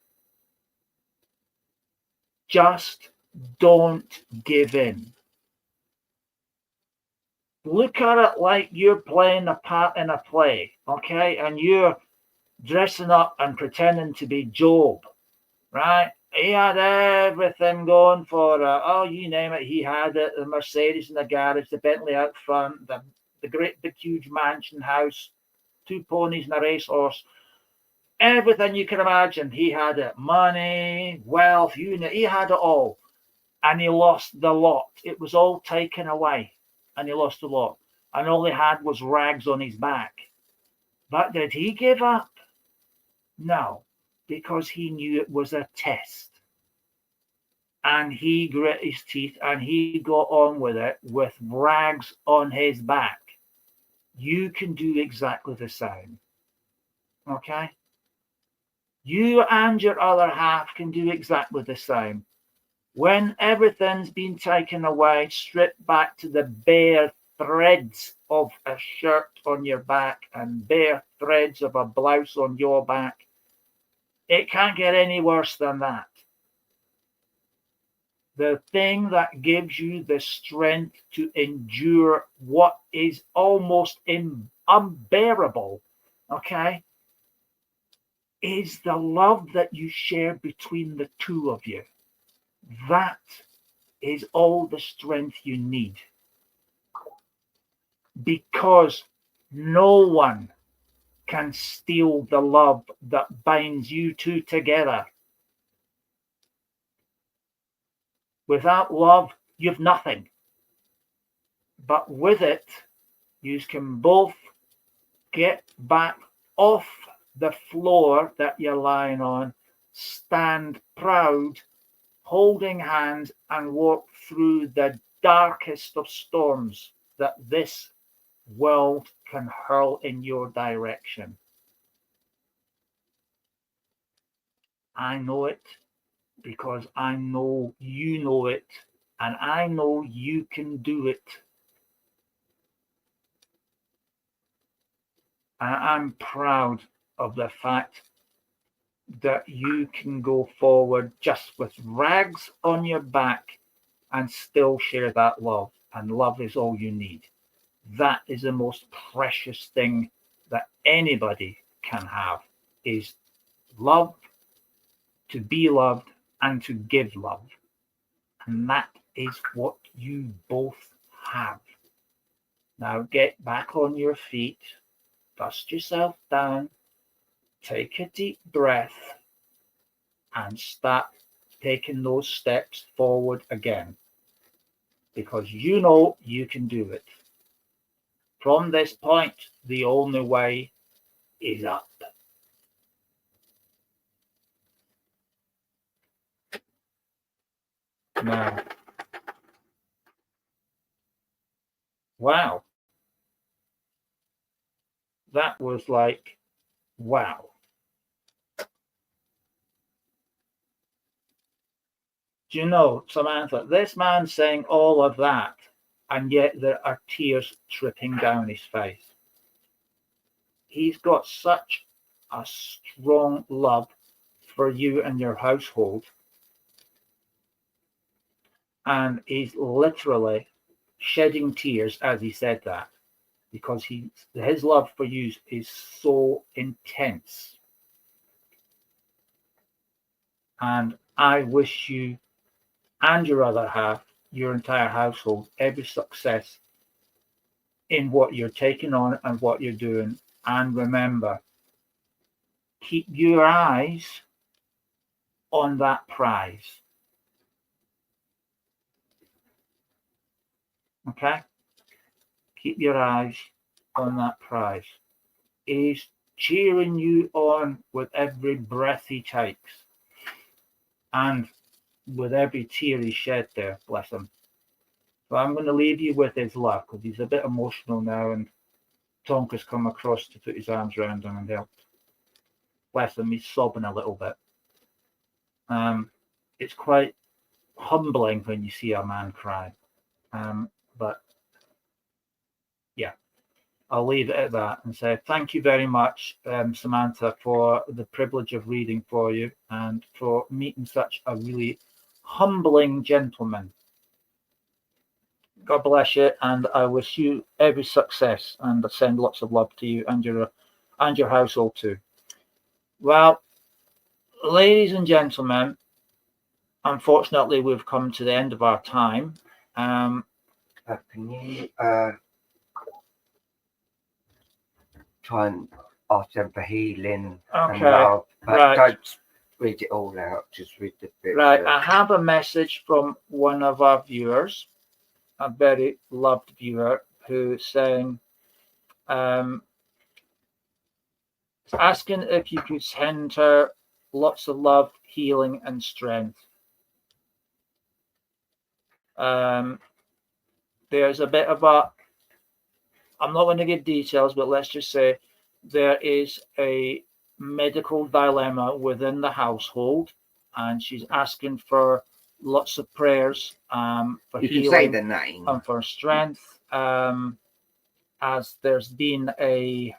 Just don't give in. look at it like you're playing a part in a play, okay? And you're dressing up and pretending to be Job, right? He had everything going for oh, you name it, he had it. The Mercedes in the garage, the Bentley out front, the great big huge mansion house, 2 ponies and a racehorse. Everything you can imagine, he had it. Money, wealth, he had it all. And he lost the lot. It was all taken away. And he lost the lot. And all he had was rags on his back. But did he give up? No, because he knew it was a test. And he grit his teeth and he got on with it with rags on his back. You can do exactly the same. Okay? You and your other half can do exactly the same. When everything's been taken away, stripped back to the bare threads of a shirt on your back and bare threads of a blouse on your back, it can't get any worse than that. The thing that gives you the strength to endure what is almost unbearable, okay, is the love that you share between the two of you. That is all the strength you need. Because no one can steal the love that binds you two together. Without love, you've nothing. But with it, you can both get back off the floor that you're lying on, stand proud, holding hands, and walk through the darkest of storms that this world can hurl in your direction. I know it because I know you know it, and I know you can do it. And I'm proud of the fact that you can go forward just with rags on your back and still share that love. And love is all you need. That is the most precious thing that anybody can have, is love, to be loved, and to give love. And that is what you both have. Now get back on your feet, dust yourself down, take a deep breath, and start taking those steps forward again. Because you know you can do it. From this point, the only way is up. Now, wow. That was like, wow. Do you know, Samantha, this man's saying all of that, and yet there are tears tripping down his face. He's got such a strong love for you and your household. And he's literally shedding tears as he said that, because his love for you is so intense. And I wish you and your other half, your entire household, every success in what you're taking on and what you're doing. And remember, keep your eyes on that prize. Okay? Keep your eyes on that prize. He's cheering you on with every breath he takes. And with every tear he shed there, bless him. So I'm going to leave you with his love, because he's a bit emotional now, and Tonka's come across to put his arms around him and help. Bless him, he's sobbing a little bit. It's quite humbling when you see a man cry. But yeah, I'll leave it at that and say thank you very much, Samantha, for the privilege of reading for you and for meeting such a really humbling gentleman. God bless you, and I wish you every success, and I send lots of love to you and your household too. Well, ladies and gentlemen, unfortunately, we've come to the end of our time.
Can you try and ask them for healing and
Okay,
love, but
right.
don't read it all out. Just read the bit.
Right, I have a message from one of our viewers, a very loved viewer, who's saying, asking if you could send her lots of love, healing, and strength. There's a bit of a, I'm not going to give details, but let's just say there is a medical dilemma within the household, and she's asking for lots of prayers for
You can
healing
say the name.
and for strength, as there's been a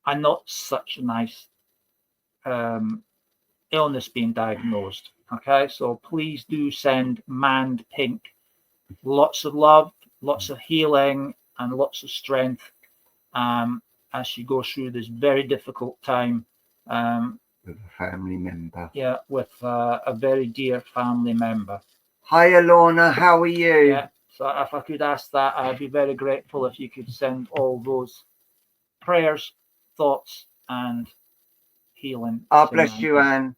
not such a nice illness being diagnosed. Okay, so please do send Mand Pink lots of love, lots of healing, and lots of strength as she goes through this very difficult time.
With a family member.
Yeah, with a very dear family member.
Hi, Lorna. How are you?
Yeah, so if I could ask that, I'd be very grateful if you could send all those prayers, thoughts, and healing.
Bless you, Anne.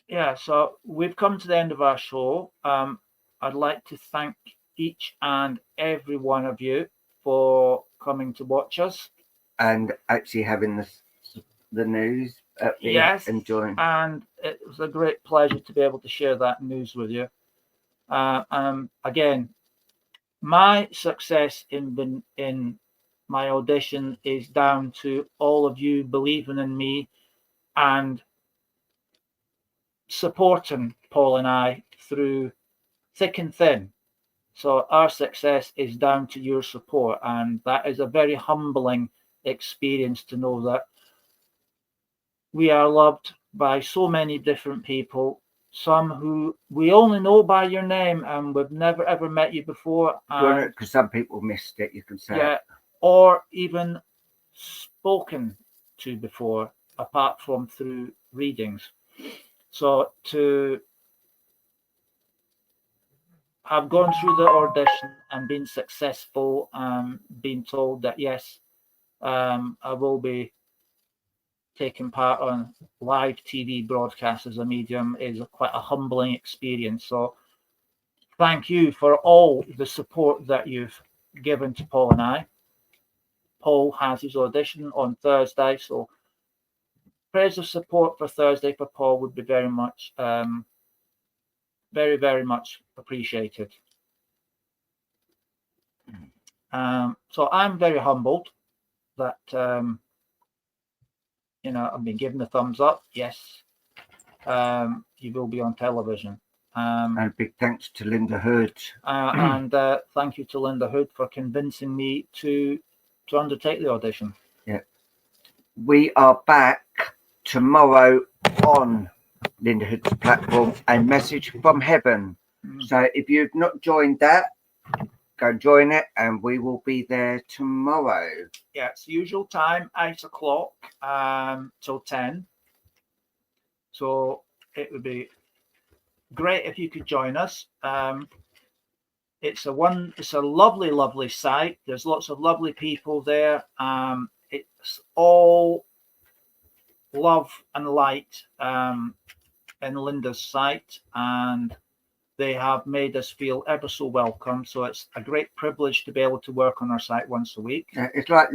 Yeah, so we've come to the end of our show. I'd like to thank each and every one of you for coming to watch us
and actually having the news.
Yes,
enjoying.
And it was a great pleasure to be able to share that news with you. Again, my success in my audition is down to all of you believing in me and supporting Paul and I through thick and thin. So our success is down to your support, and that is a very humbling experience to know that we are loved by so many different people, some who we only know by your name and we've never ever met you before.
Because some people missed it, you can say.
Yeah, or even spoken to before, apart from through readings. So to have gone through the audition and been successful, being told that yes, I will be taking part on live TV broadcasts as a medium is quite a humbling experience. So thank you for all the support that you've given to Paul and I. Paul has his audition on Thursday, so prayers of support for Thursday for Paul would be very much, very, very much appreciated. So I'm very humbled that I've been given the thumbs up. Yes, you will be on television.
And big thanks to Linda Hood.
And thank you to Linda Hood for convincing me to undertake the audition.
Yeah. We are back tomorrow on Linda Hood's platform, A Message from Heaven. So if you've not joined that, go join it, and we will be there tomorrow.
Yeah, it's usual time, 8 o'clock till 10. So it would be great if you could join us. It's a lovely, lovely site. There's lots of lovely people there. It's all love and light in Linda's site, and they have made us feel ever so welcome. So it's a great privilege to be able to work on our site once a week.
It's like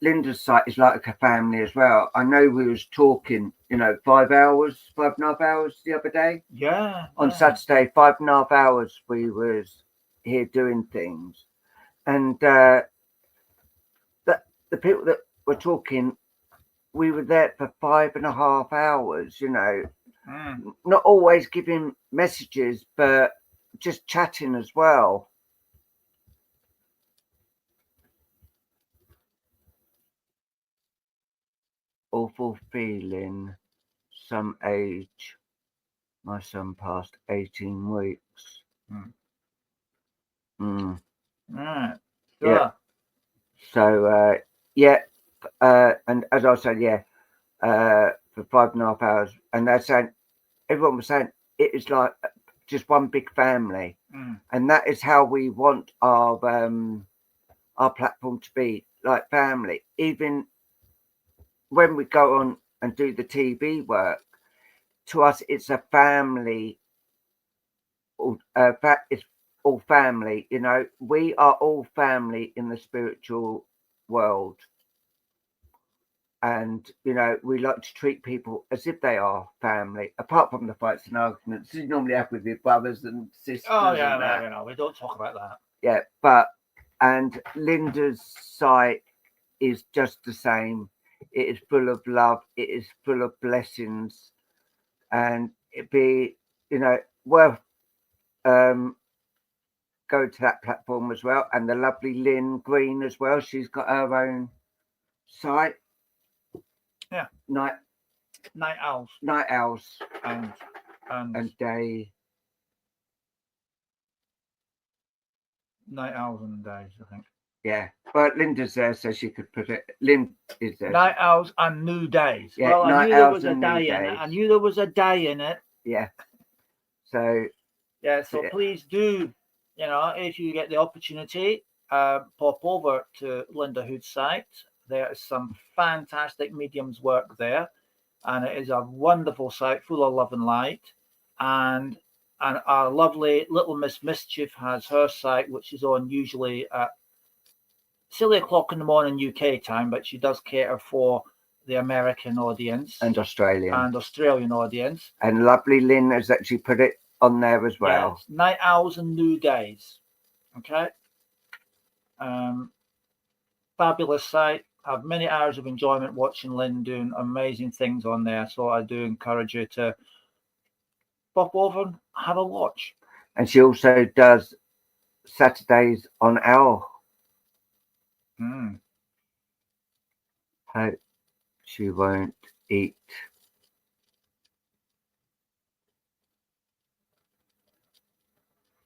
Linda's site is like a family as well. I know we was talking, 5.5 hours the other day.
Yeah.
On Saturday, 5.5 hours we was here doing things, and the people that were talking, we were there for 5.5 hours. Not always giving messages, but just chatting as well. Awful feeling, some age My son passed 18 weeks.
Right.
Yeah.
Sure.
So, and as I said, for 5.5 hours. And they're saying, everyone was saying, it is like just one big family. And that is how we want our platform to be, like family. Even when we go on and do the TV work, to us, it's a family. It's all family. You know, we are all family in the spiritual world. And, you know, we like to treat people as if they are family, apart from the fights and arguments you normally have with your brothers and sisters.
Oh, yeah, no, we don't talk about that.
Yeah, and Linda's site is just the same. It is full of love. It is full of blessings. And it'd be, you know, worth go to that platform as well. And the lovely Lynn Green as well. She's got her own site.
Yeah.
Night
Owls.
Night Owls.
And
day.
Night Owls and Days, I think.
Yeah. But Linda's there, so she could put it. Lynn is there.
Night Owls and New Days.
Yeah,
well, I
Night
knew there
Owls
was a
and New
day in it.
Days.
I knew there was a day in it.
Yeah. So.
Yeah, so please do, you know, if you get the opportunity, pop over to Linda Hood's site. There is some fantastic mediums work there, and it is a wonderful site full of love and light. And our lovely Little Miss Mischief has her site, which is on usually at 3 o'clock in the morning UK time, but she does cater for the American audience
and Australian
audience.
And lovely Lynn has actually put it on there as well.
Yes, Night Owls and New Days. Okay. Fabulous site. Have many hours of enjoyment watching Lynn doing amazing things on there. So I do encourage you to pop over and have a watch.
And she also does Saturdays on Owl. Hope she won't eat.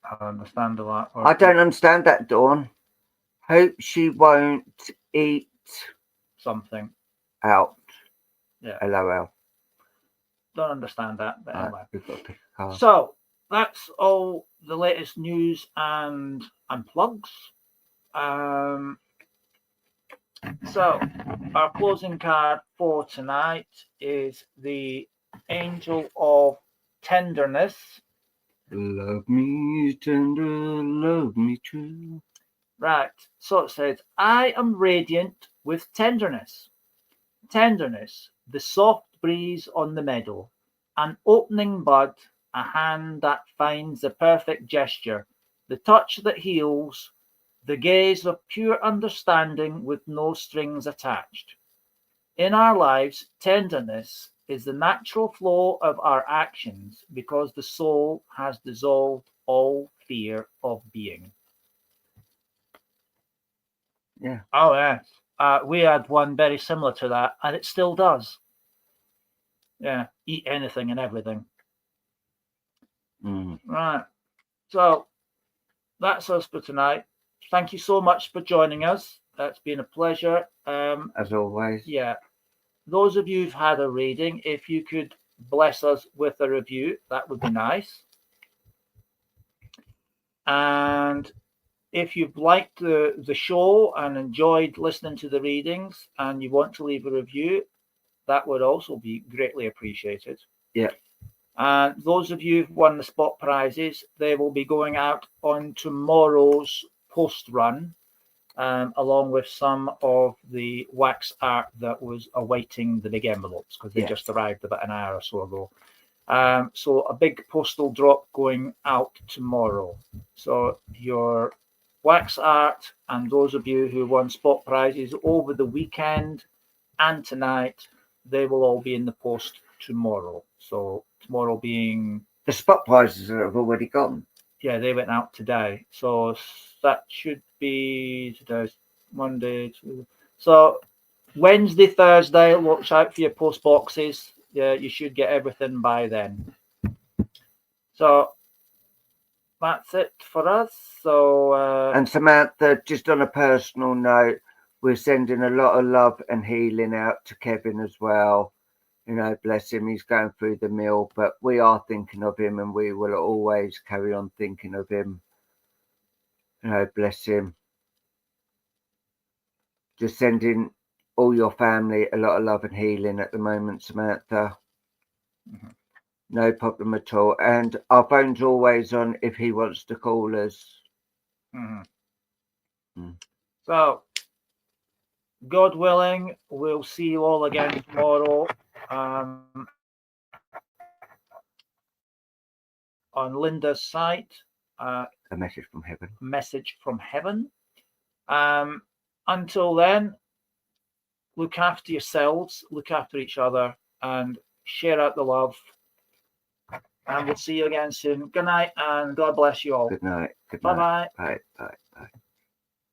I understand a lot.
I don't understand that, Dawn. Hope she won't eat
something
out.
Yeah.
LOL.
Don't understand that, but anyway.
We've got to pick a card.
So that's all the latest news and plugs. So our closing card for tonight is the Angel of Tenderness.
Love me tender, love me true.
Right. So it says, I am radiant with tenderness. Tenderness, the soft breeze on the meadow, an opening bud, a hand that finds the perfect gesture, the touch that heals, the gaze of pure understanding with no strings attached. In our lives, tenderness is the natural flow of our actions because the soul has dissolved all fear of being.
Yeah.
Oh, yes. We had one very similar to that, and it still does. Yeah, eat anything and everything. Right. So that's us for tonight. Thank you so much for joining us. It's been a pleasure.
As always.
Yeah. Those of you who've had a reading, if you could bless us with a review, that would be nice. And if you've liked the show and enjoyed listening to the readings and you want to leave a review, that would also be greatly appreciated.
Yeah.
And those of you who've won the spot prizes, they will be going out on tomorrow's post run, along with some of the wax art that was awaiting the big envelopes because they just arrived about an hour or so ago. So a big postal drop going out tomorrow. So your wax art and those of you who won spot prizes over the weekend and tonight, they will all be in the post tomorrow. So tomorrow being...
The spot prizes have already gone.
Yeah, they went out today. So that should be today's Monday. Tuesday. So Wednesday, Thursday, watch out for your post boxes. Yeah, you should get everything by then. So that's it for us. So
And Samantha, just on a personal note, we're sending a lot of love and healing out to Kevin as well. You know, bless him, he's going through the mill, but we are thinking of him and we will always carry on thinking of him. You know, bless him. Just sending all your family a lot of love and healing at the moment, Samantha.
Mhm.
No problem at all. And our phone's always on if he wants to call us.
Mhm.
Mm.
So, God willing, we'll see you all again tomorrow on Linda's site.
A message from heaven.
Message from heaven. Until then, look after yourselves, look after each other, and share out the love. And we'll see you again soon. Good night, and God bless you all.
Good night. Good
Bye
night.
bye.
Bye. Bye.